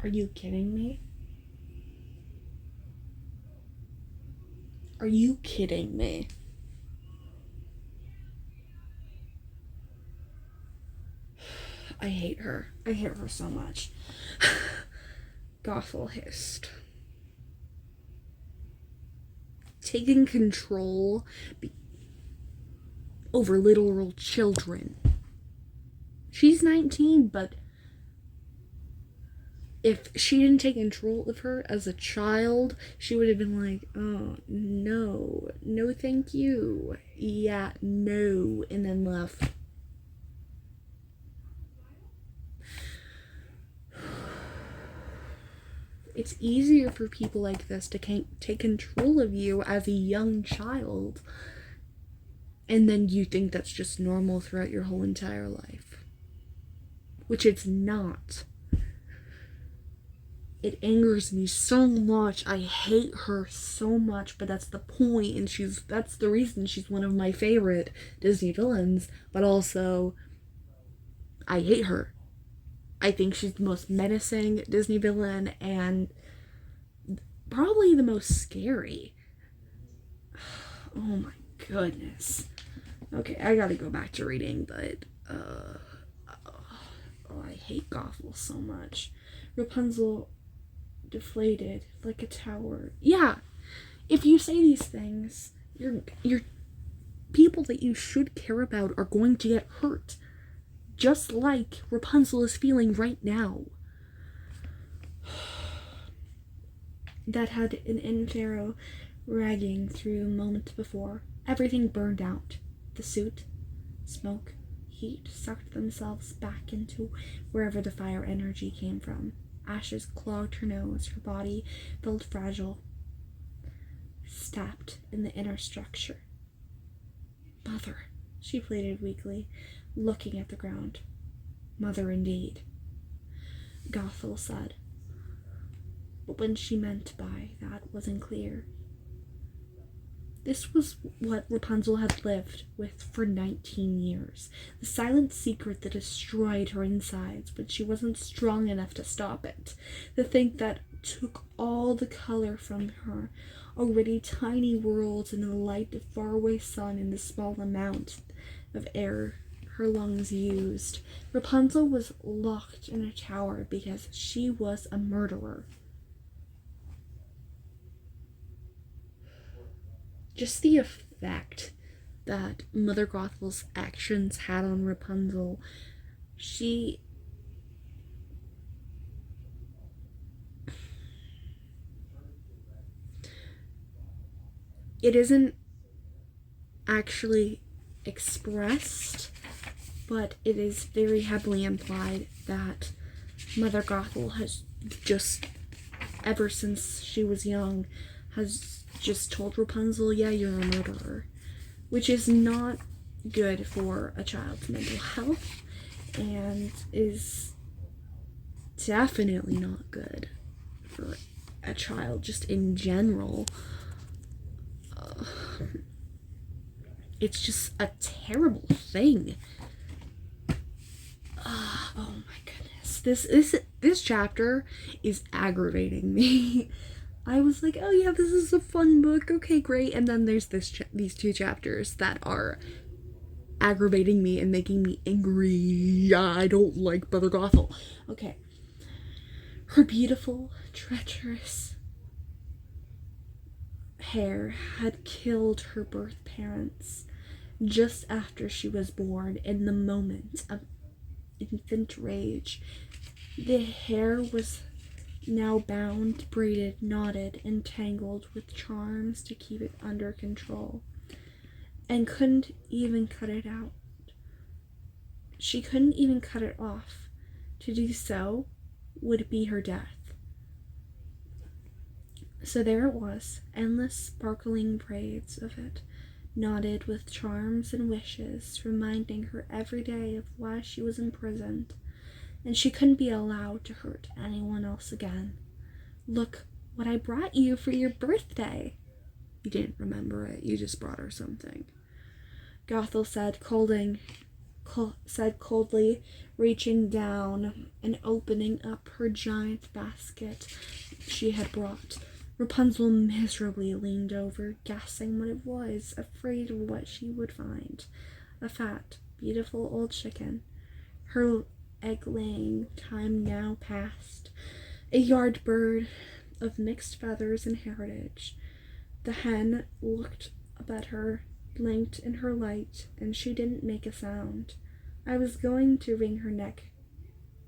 Are you kidding me? Are you kidding me? I hate her. I hate her so much. Gothel hissed. Taking control over literal children. She's 19, but if she didn't take control of her as a child, she would have been like, oh, no, no thank you. Yeah, no, and then left. It's easier for people like this to take control of you as a young child, and then you think that's just normal throughout your whole entire life, which it's not. It angers me so much. I hate her so much, but that's the point, and that's the reason she's one of my favorite Disney villains, but also I hate her. I think she's the most menacing Disney villain and probably the most scary. Oh my goodness. Okay, I gotta go back to reading, but I hate Gothel so much. Rapunzel deflated like a tower. Yeah, if you say these things, your people that you should care about are going to get hurt. Just like Rapunzel is feeling right now. That had an infero ragging through a moment before. Everything burned out. The suit, smoke, heat sucked themselves back into wherever the fire energy came from. Ashes clogged her nose. Her body felt fragile, stabbed in the inner structure. Mother, she pleaded weakly, looking at the ground. Mother indeed, Gothel said. But what she meant by that wasn't clear. This was what Rapunzel had lived with for 19 years. The silent secret that destroyed her insides, but she wasn't strong enough to stop it. The thing that took all the color from her already tiny world in the light of faraway sun and the small amount of air her lungs used. Rapunzel was locked in a tower because she was a murderer. Just the effect that Mother Gothel's actions had on Rapunzel, it isn't actually expressed, but it is very heavily implied that Mother Gothel has just, ever since she was young, has just told Rapunzel, yeah, you're a murderer, which is not good for a child's mental health and is definitely not good for a child just in general. It's just a terrible thing. Oh my goodness. This chapter is aggravating me. I was like, oh yeah, this is a fun book. Okay, great. And then there's these two chapters that are aggravating me and making me angry. Yeah, I don't like Mother Gothel. Okay. Her beautiful, treacherous hair had killed her birth parents just after she was born. In the moment of infant rage, the hair was now bound, braided, knotted, and tangled with charms to keep it under control, and couldn't even cut it out. She couldn't even cut it off. To do so would be her death. So there it was, endless sparkling braids of it, knotted with charms and wishes, reminding her every day of why she was imprisoned, and she couldn't be allowed to hurt anyone else again. Look what I brought you for your birthday. You didn't remember it, you just brought her something, Gothel said, coldly, reaching down and opening up her giant basket she had brought. Rapunzel miserably leaned over, guessing what it was, afraid of what she would find. A fat, beautiful old chicken. Her egg-laying time now past. A yard bird of mixed feathers and heritage. The hen looked up at her, blinked in her light, and she didn't make a sound. I was going to wring her neck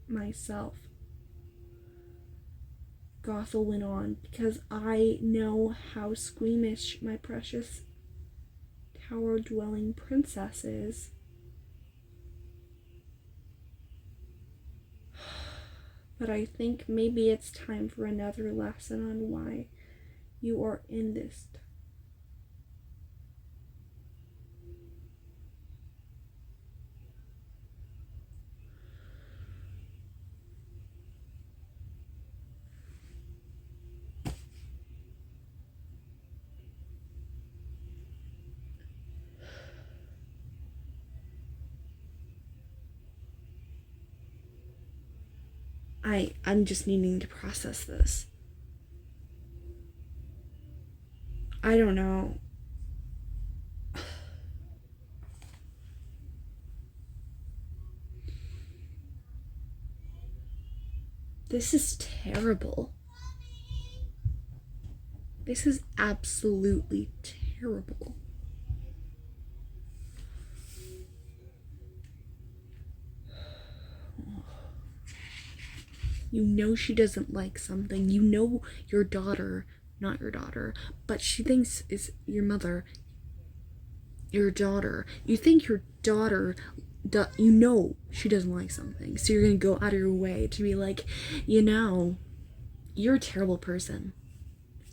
myself, Gothel went on, because I know how squeamish my precious tower-dwelling princess is. But I think maybe it's time for another lesson on why you are in this. I'm just needing to process this. I don't know. This is terrible. This is absolutely terrible. You know she doesn't like something. You know your daughter, not your daughter, but she thinks is your mother, your daughter. You think your daughter, you know she doesn't like something. So you're going to go out of your way to be like, you know, you're a terrible person.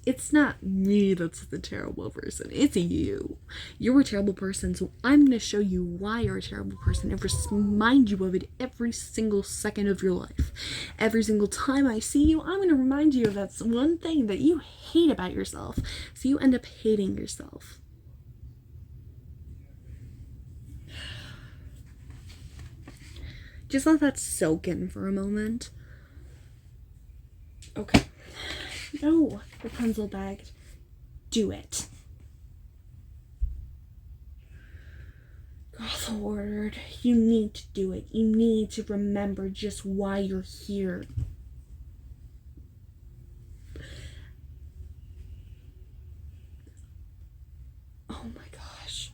It's not me that's the terrible person. It's you. You're a terrible person, so I'm going to show you why you're a terrible person and remind you of it every single second of your life. Every single time I see you, I'm going to remind you of that one thing that you hate about yourself, so you end up hating yourself. Just let that soak in for a moment. Okay. No, Rapunzel begged. Do it. Gothel ordered. You need to do it. You need to remember just why you're here. Oh my gosh.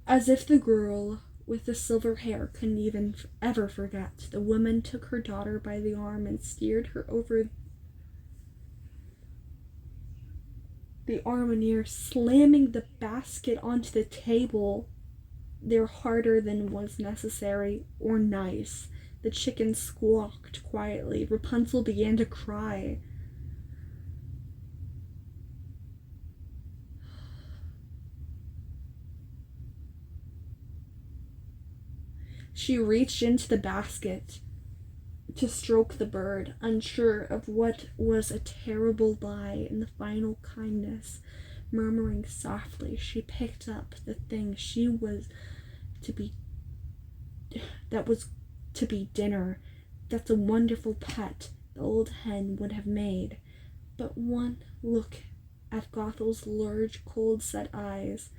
As if the girl with the silver hair couldn't even ever forget, the woman took her daughter by the arm and steered her over the armonier, slamming the basket onto the table there harder than was necessary or nice. The chicken squawked quietly. Rapunzel began to cry. She reached into the basket to stroke the bird, unsure of what was a terrible lie in the final kindness. Murmuring softly, she picked up the thing that was to be dinner. That's a wonderful pet the old hen would have made. But one look at Gothel's large, cold-set eyes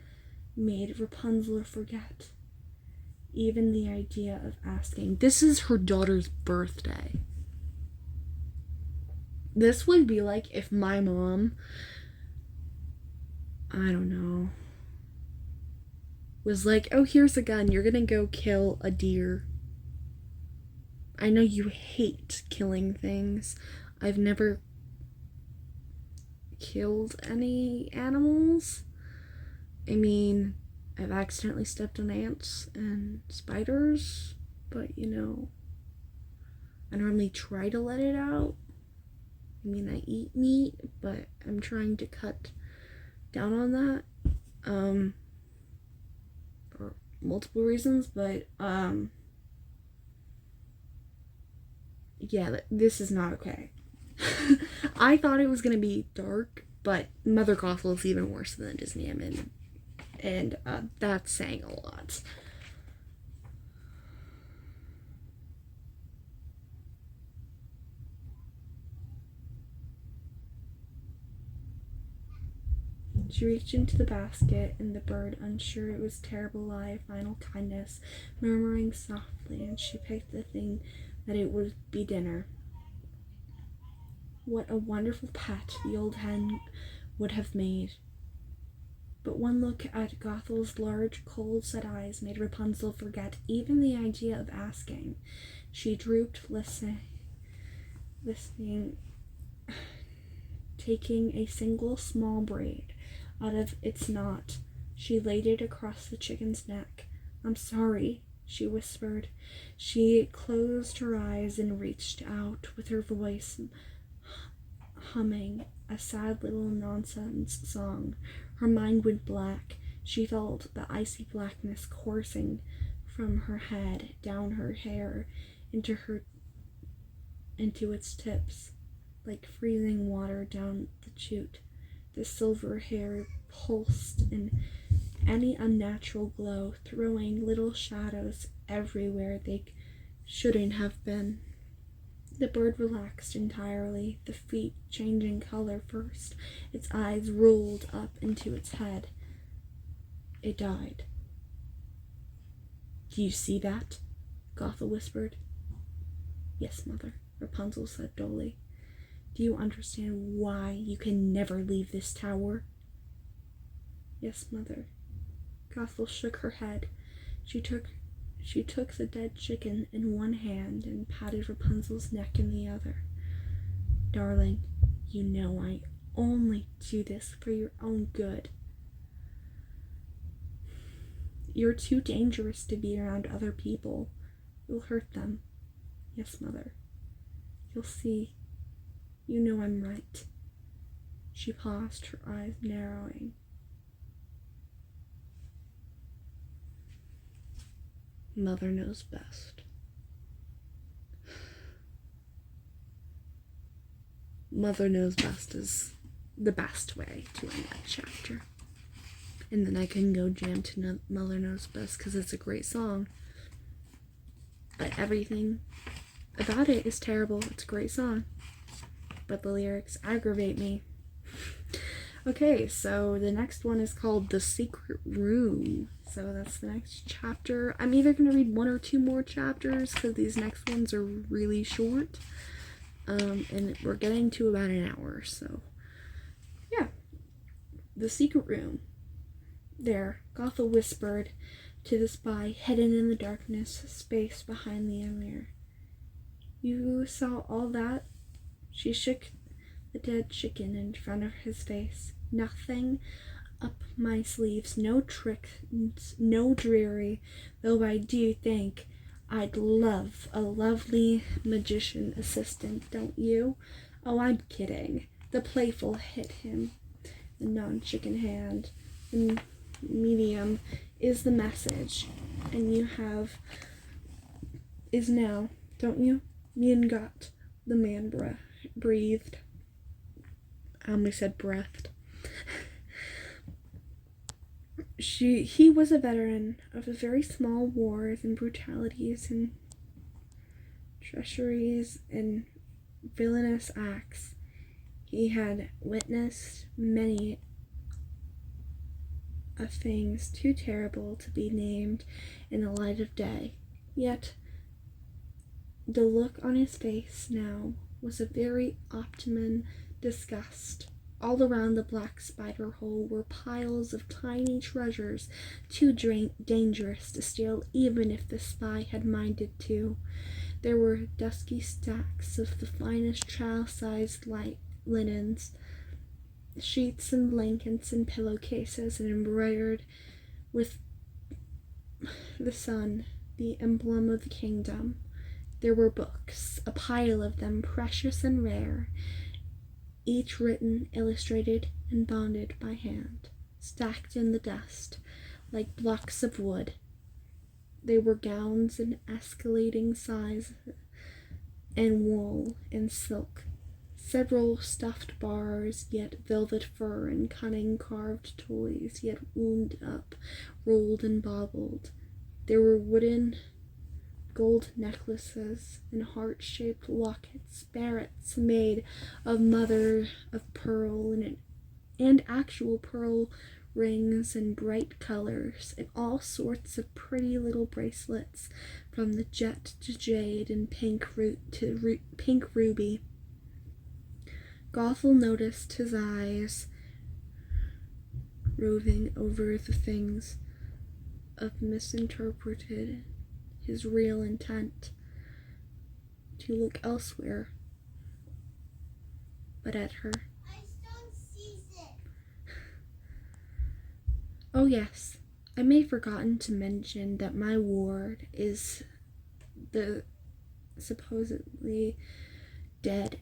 made Rapunzel forget even the idea of asking. This is her daughter's birthday. This would be like if my mom, I don't know, was like, oh, here's a gun, you're gonna go kill a deer. I know you hate killing things. I've never killed any animals. I mean, I've accidentally stepped on ants and spiders, but you know, I normally try to let it out. I mean, I eat meat, but I'm trying to cut down on that. For multiple reasons, but yeah, this is not okay. I thought it was gonna be dark, but Mother Gothel is even worse than the Disney Image, and that's saying a lot. She reached into the basket, and the bird, unsure it was terrible lie, final kindness, murmuring softly, and she picked the thing that it would be dinner. What a wonderful pet the old hen would have made. But one look at Gothel's large, cold-set eyes made Rapunzel forget even the idea of asking. She drooped, listening, taking a single small braid out of its knot. She laid it across the chicken's neck. "I'm sorry," she whispered. She closed her eyes and reached out with her voice, humming a sad little nonsense song. Her mind went black. She felt the icy blackness coursing from her head, down her hair, into its tips, like freezing water down the chute. The silver hair pulsed in any unnatural glow, throwing little shadows everywhere they shouldn't have been. The bird relaxed entirely, the feet changing color first. Its eyes rolled up into its head. It died. "Do you see that?" Gothel whispered. "Yes, Mother," Rapunzel said dully. "Do you understand why you can never leave this tower?" "Yes, Mother." Gothel shook her head. She took the dead chicken in one hand and patted Rapunzel's neck in the other. "Darling, you know I only do this for your own good. You're too dangerous to be around other people. You'll hurt them." "Yes, Mother. You'll see. You know I'm right." She paused, her eyes narrowing. Mother knows best. Mother knows best is the best way to end that chapter. And then I can go jam to Mother Knows Best because it's a great song. But everything about it is terrible. It's a great song. But the lyrics aggravate me. Okay, so the next one is called The Secret Room. So that's the next chapter. I'm either going to read one or two more chapters because these next ones are really short. And we're getting to about an hour, so yeah. The Secret Room. There, Gothel whispered to the spy, hidden in the darkness space behind the Emir. "You saw all that?" She shook the dead chicken in front of his face. "Nothing up my sleeves, no tricks, no dreary, though I do think I'd love a lovely magician assistant, don't you?" "Oh, I'm kidding." The playful hit him the non-chicken hand. The medium is the message, and you have is now, don't you? Mien got, the man breathed. I almost said breathed. He was a veteran of the very small wars and brutalities and treacheries and villainous acts. He had witnessed many of things too terrible to be named in the light of day. Yet the look on his face now was a very optimum disgust. All around the black spider hole were piles of tiny treasures too dangerous to steal even if the spy had minded to. There were dusky stacks of the finest child-sized linens, sheets and blankets and pillowcases, and embroidered with the sun, the emblem of the kingdom. There were books, a pile of them, precious and rare, each written, illustrated, and bonded by hand, stacked in the dust like blocks of wood. They were gowns in escalating size and wool and silk, several stuffed bars, yet velvet fur, and cunning carved toys, yet wound up, rolled and baubled. There were wooden gold necklaces and heart-shaped lockets, barrettes made of mother of pearl and actual pearl rings and bright colors, and all sorts of pretty little bracelets, from the jet to jade and pink ruby. Gothel noticed his eyes roving over the things of misinterpreted his real intent to look elsewhere but at her. Oh yes, I may have forgotten to mention that my ward is the supposedly dead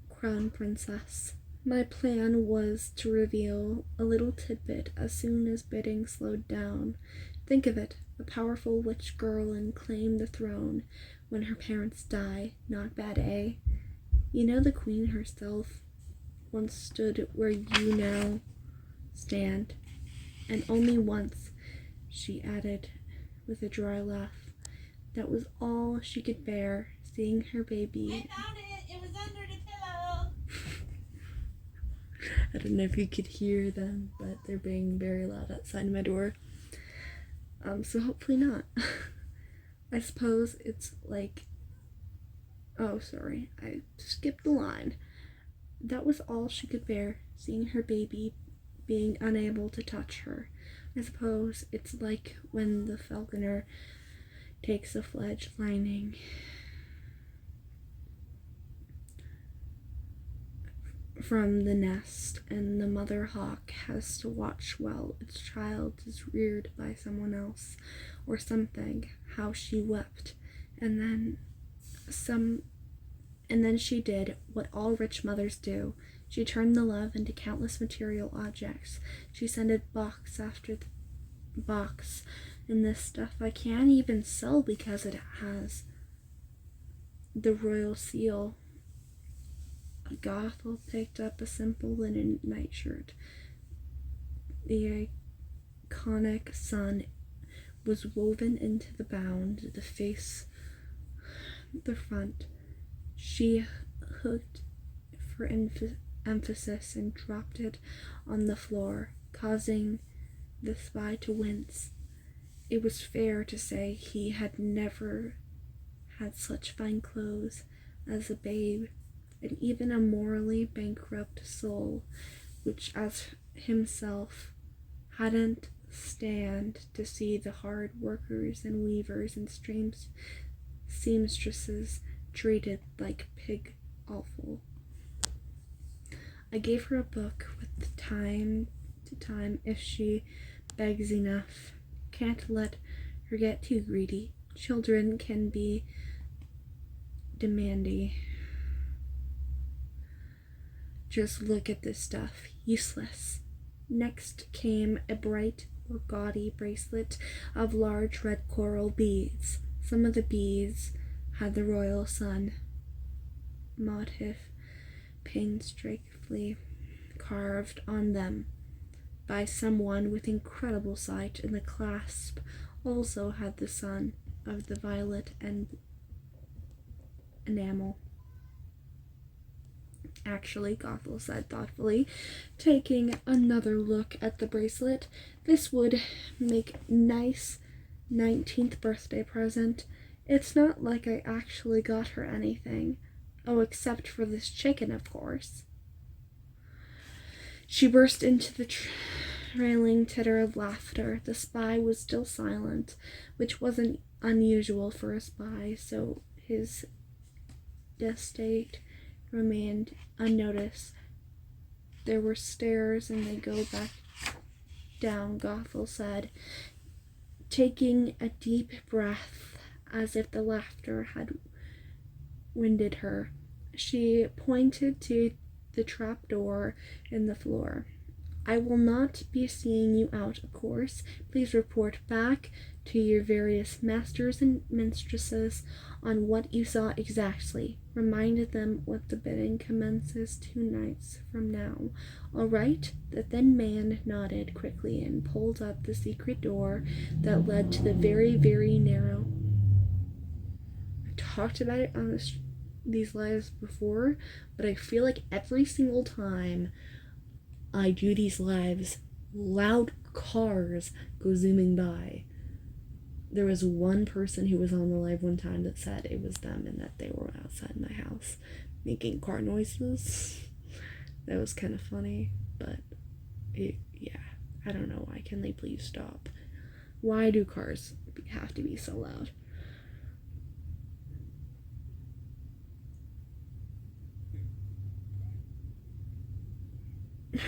crown princess. My plan was to reveal a little tidbit as soon as bidding slowed down. Think of it, a powerful witch girl and claim the throne when her parents die. Not bad, eh? You know the queen herself once stood where you now stand. And only once, she added with a dry laugh. That was all she could bear, seeing her baby. I found it! It was under the pillow! I don't know if you could hear them, but they're being very loud outside my door. So hopefully not. I suppose it's like... Oh, sorry, I skipped the line. That was all she could bear, seeing her baby being unable to touch her. I suppose it's like when the falconer takes a fledgling from the nest, and the mother hawk has to watch while its child is reared by someone else or something. How she wept, and then she did what all rich mothers do. She turned the love into countless material objects. She sent box after box, and this stuff I can't even sell because it has the royal seal. Gothel picked up a simple linen nightshirt. The iconic sun was woven into the bound, the face, the front. She hooked for emphasis and dropped it on the floor, causing the spy to wince. It was fair to say he had never had such fine clothes as a babe, and even a morally bankrupt soul, which as himself hadn't stand to see the hard workers and weavers and strange seamstresses treated like pig offal. I gave her a book with time to time if she begs enough. Can't let her get too greedy. Children can be demanding. Just look at this stuff. Useless. Next came a bright or gaudy bracelet of large red coral beads. Some of the beads had the royal sun motif painstakingly carved on them by someone with incredible sight, and the clasp also had the sun of the violet and enamel. Actually, Gothel said thoughtfully, taking another look at the bracelet, this would make nice 19th birthday present. It's not like I actually got her anything. Oh, except for this chicken, of course. She burst into the trailing titter of laughter. The spy was still silent, which wasn't unusual for a spy, so his death state remained unnoticed. There were stairs and they go back down, Gothel said, taking a deep breath as if the laughter had winded her. She pointed to the trap door in the floor. I will not be seeing you out, of course. Please report back to your various masters and mistresses on what you saw exactly. Reminded them what the bidding commences 2 nights from now. All right? The thin man nodded quickly and pulled up the secret door that led to the very, very narrow. I talked about it on these lives before, but I feel like every single time I do these lives, loud cars go zooming by. There was one person who was on the live one time that said it was them and that they were outside my house making car noises. That was kind of funny, but yeah, I don't know. Why can they please stop? Why do cars have to be so loud?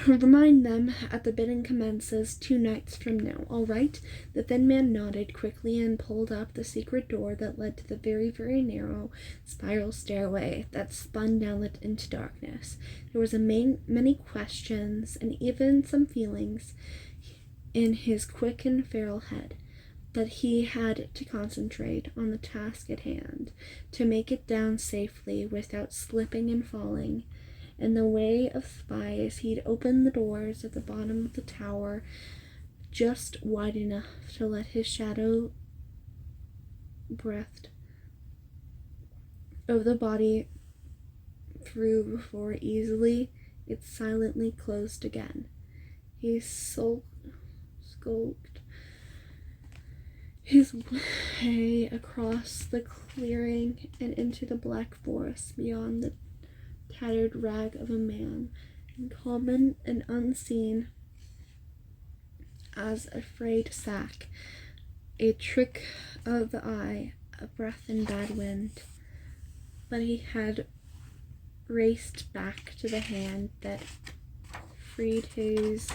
Remind them at the bidding commences 2 nights from now, all right? The thin man nodded quickly and pulled up the secret door that led to the very, very narrow spiral stairway that spun down into darkness. There was many questions and even some feelings in his quick and feral head, but he had to concentrate on the task at hand, to make it down safely without slipping and falling. In the way of spies, he'd opened the doors at the bottom of the tower just wide enough to let his shadow breathed of the body through before easily it silently closed again. He skulked his way across the clearing and into the black forest beyond the tattered rag of a man, uncommon and unseen as a frayed sack, a trick of the eye, a breath in bad wind. But he had raced back to the hand that freed his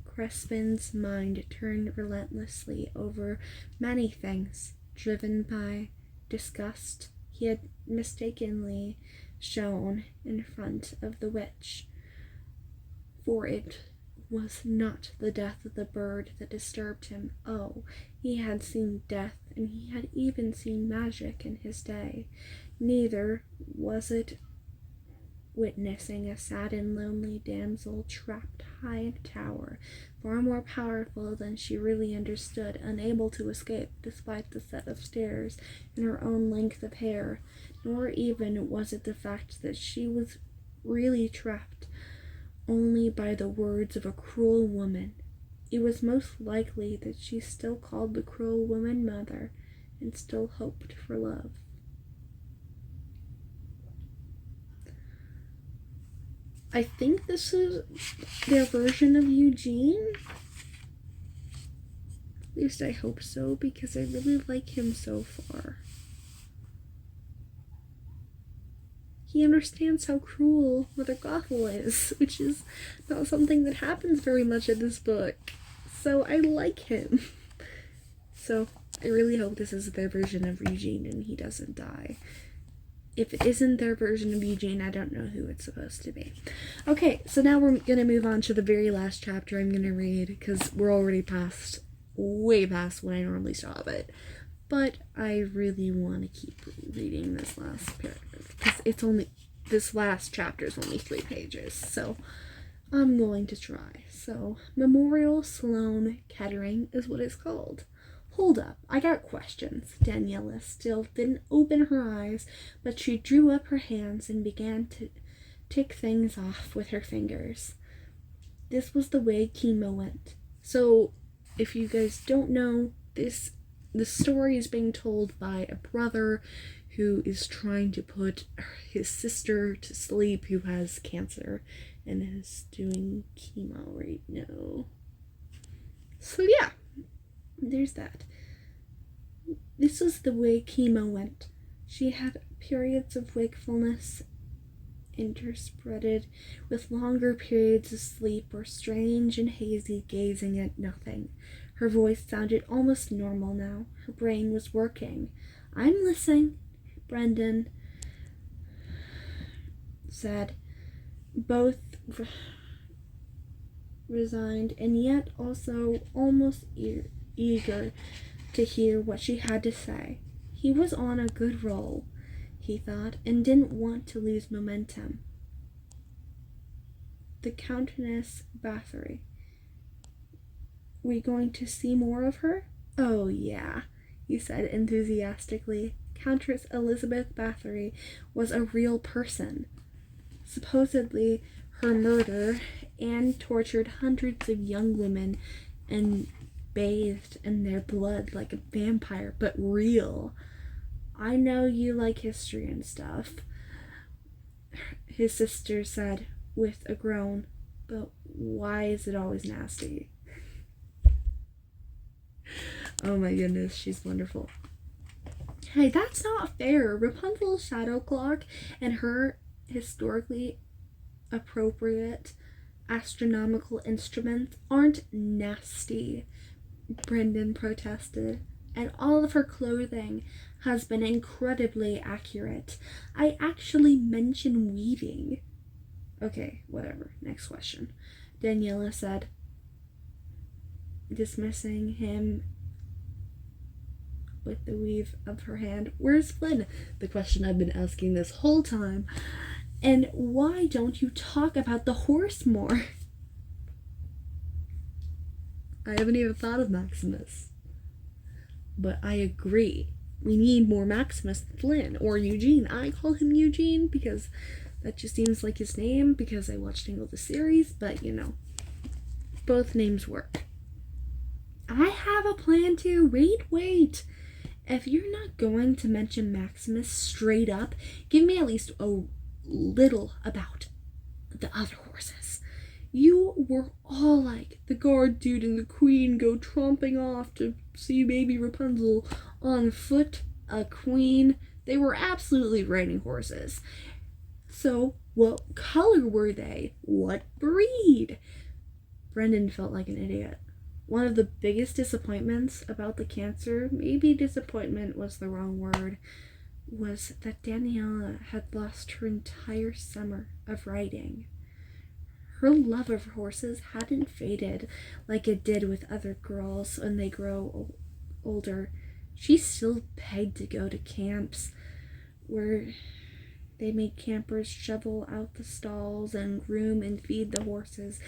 Crespin's mind, turned relentlessly over many things, driven by disgust he had mistakenly shown in front of the witch. For it was not the death of the bird that disturbed him. Oh, he had seen death, and he had even seen magic in his day. Neither was it witnessing a sad and lonely damsel trapped high in a tower, far more powerful than she really understood, unable to escape despite the set of stairs and her own length of hair. Nor even was it the fact that she was really trapped only by the words of a cruel woman. It was most likely that she still called the cruel woman mother and still hoped for love. I think this is their version of Eugene. At least I hope so, because I really like him so far. He understands how cruel Mother Gothel is, which is not something that happens very much in this book. So I like him. So I really hope this is their version of Eugene and he doesn't die. If it isn't their version of Eugene, I don't know who it's supposed to be. Okay, so now we're going to move on to the very last chapter I'm going to read, because we're already way past when I normally stop it. But I really want to keep reading this last paragraph, because this last chapter is only 3 pages, so I'm going to try. So, Memorial Sloan Kettering is what it's called. Hold up, I got questions. Daniela still didn't open her eyes, but she drew up her hands and began to tick things off with her fingers. This was the way Chemo went. So, if you guys don't know, the story is being told by a brother who is trying to put his sister to sleep, who has cancer and is doing chemo right now. So yeah, there's that. This was the way Chemo went. She had periods of wakefulness interspersed with longer periods of sleep or strange and hazy gazing at nothing. Her voice sounded almost normal now. Her brain was working. "I'm listening," Brendan said, both resigned and yet also almost eager to hear what she had to say. He was on a good roll, he thought, and didn't want to lose momentum. "The Countess Bathory. We going to see more of her?" "Oh, yeah," he said enthusiastically. Countess Elizabeth Bathory was a real person. Supposedly, her murder and tortured hundreds of young women and bathed in their blood like a vampire, but real. "I know you like history and stuff," his sister said with a groan, "but why is it always nasty?" Oh my goodness, she's wonderful. Hey, that's not fair. Rapunzel's shadow clock and her historically appropriate astronomical instruments aren't nasty, Brendan protested, "and all of her clothing has been incredibly accurate. I actually mentioned weaving." "Okay, whatever. Next question," Daniela said, dismissing him with the wave of her hand. "Where's Flynn?" The question I've been asking this whole time. "And why don't you talk about the horse more?" I haven't even thought of Maximus. But I agree. We need more Maximus than Flynn or Eugene. I call him Eugene because that just seems like his name because I watched Tangled the series, but both names work. "I have a plan too. Wait. If you're not going to mention Maximus straight up, give me at least a little about the other horses. You were all like, the guard dude and the queen go tromping off to see baby Rapunzel on foot, a queen. They were absolutely riding horses. So, what color were they? What breed?" Brendan felt like an idiot. One of the biggest disappointments about the cancer, maybe disappointment was the wrong word, was that Daniela had lost her entire summer of riding. Her love of horses hadn't faded like it did with other girls when they grow older. She still begged to go to camps where they made campers shovel out the stalls and groom and feed the horses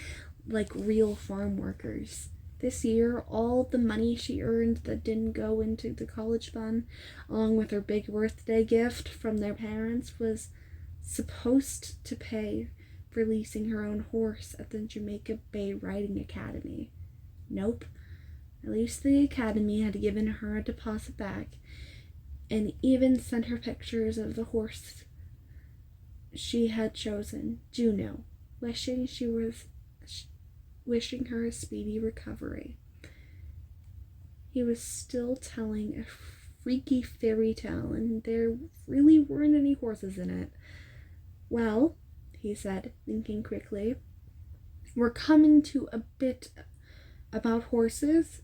like real farm workers. This year, all the money she earned that didn't go into the college fund, along with her big birthday gift from their parents, was supposed to pay for leasing her own horse at the Jamaica Bay Riding Academy. Nope. At least the academy had given her a deposit back, and even sent her pictures of the horse she had chosen, Juno, wishing her a speedy recovery. He was still telling a freaky fairy tale, and there really weren't any horses in it. "Well," he said, thinking quickly, "we're coming to a bit about horses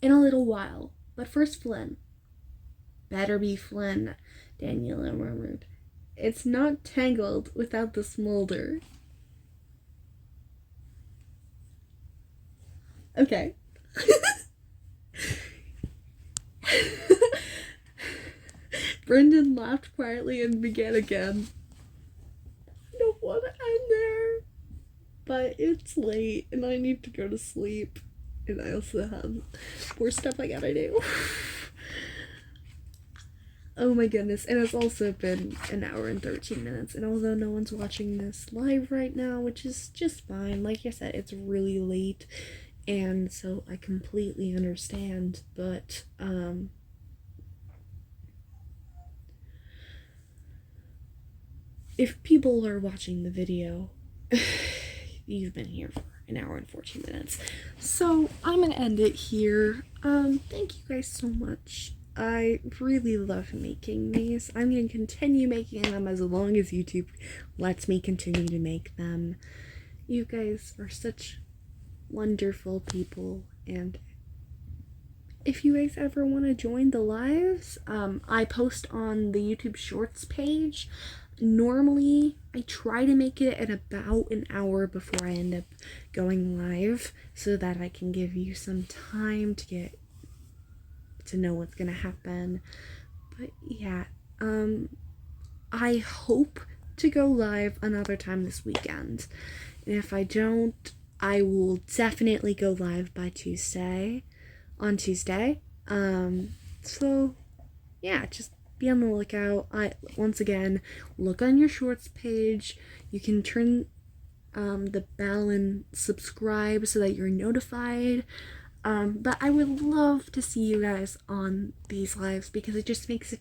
in a little while, but first Flynn." "Better be Flynn," Daniela murmured. "It's not Tangled without the smolder." Okay. Brendan laughed quietly and began again. "I don't want to end there, but it's late and I need to go to sleep. And I also have more stuff I gotta do." Oh my goodness, and it's also been an hour and 13 minutes, and although no one's watching this live right now, which is just fine, like I said, it's really late, and so I completely understand, but, if people are watching the video, you've been here for an hour and 14 minutes, so I'm gonna end it here. Thank you guys so much. I really love making these. I'm going to continue making them as long as YouTube lets me continue to make them. You guys are such wonderful people, and if you guys ever want to join the lives, I post on the YouTube Shorts page. Normally, I try to make it at about an hour before I end up going live so that I can give you some time to get to know what's gonna happen. But yeah, I hope to go live another time this weekend. And if I don't, I will definitely go live by Tuesday. On Tuesday. So yeah, just be on the lookout. Once again, look on your shorts page. You can turn the bell and subscribe so that you're notified. But I would love to see you guys on these lives because it just makes it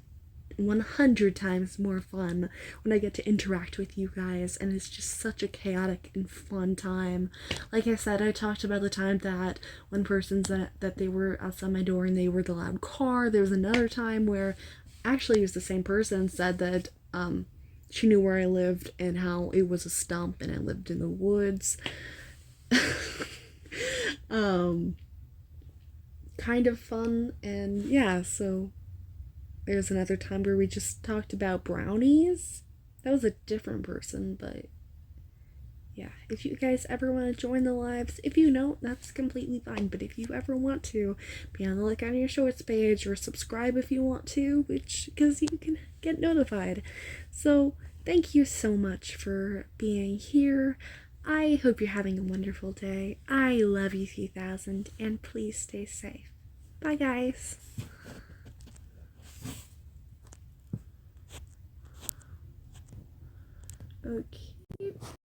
100 times more fun when I get to interact with you guys, and it's just such a chaotic and fun time. Like I said, I talked about the time that one person said that they were outside my door and they were the loud car. There was another time where actually it was the same person said that she knew where I lived and how it was a stump and I lived in the woods. Kind of fun. And yeah, so there's another time where we just talked about brownies. That was a different person, but yeah, if you guys ever want to join the lives, if you don't, that's completely fine. But if you ever want to, be on the lookout on your shorts page or subscribe if you want to, because you can get notified. So thank you so much for being here. I hope you're having a wonderful day. I love you 3000, and please stay safe. Bye guys. Okay.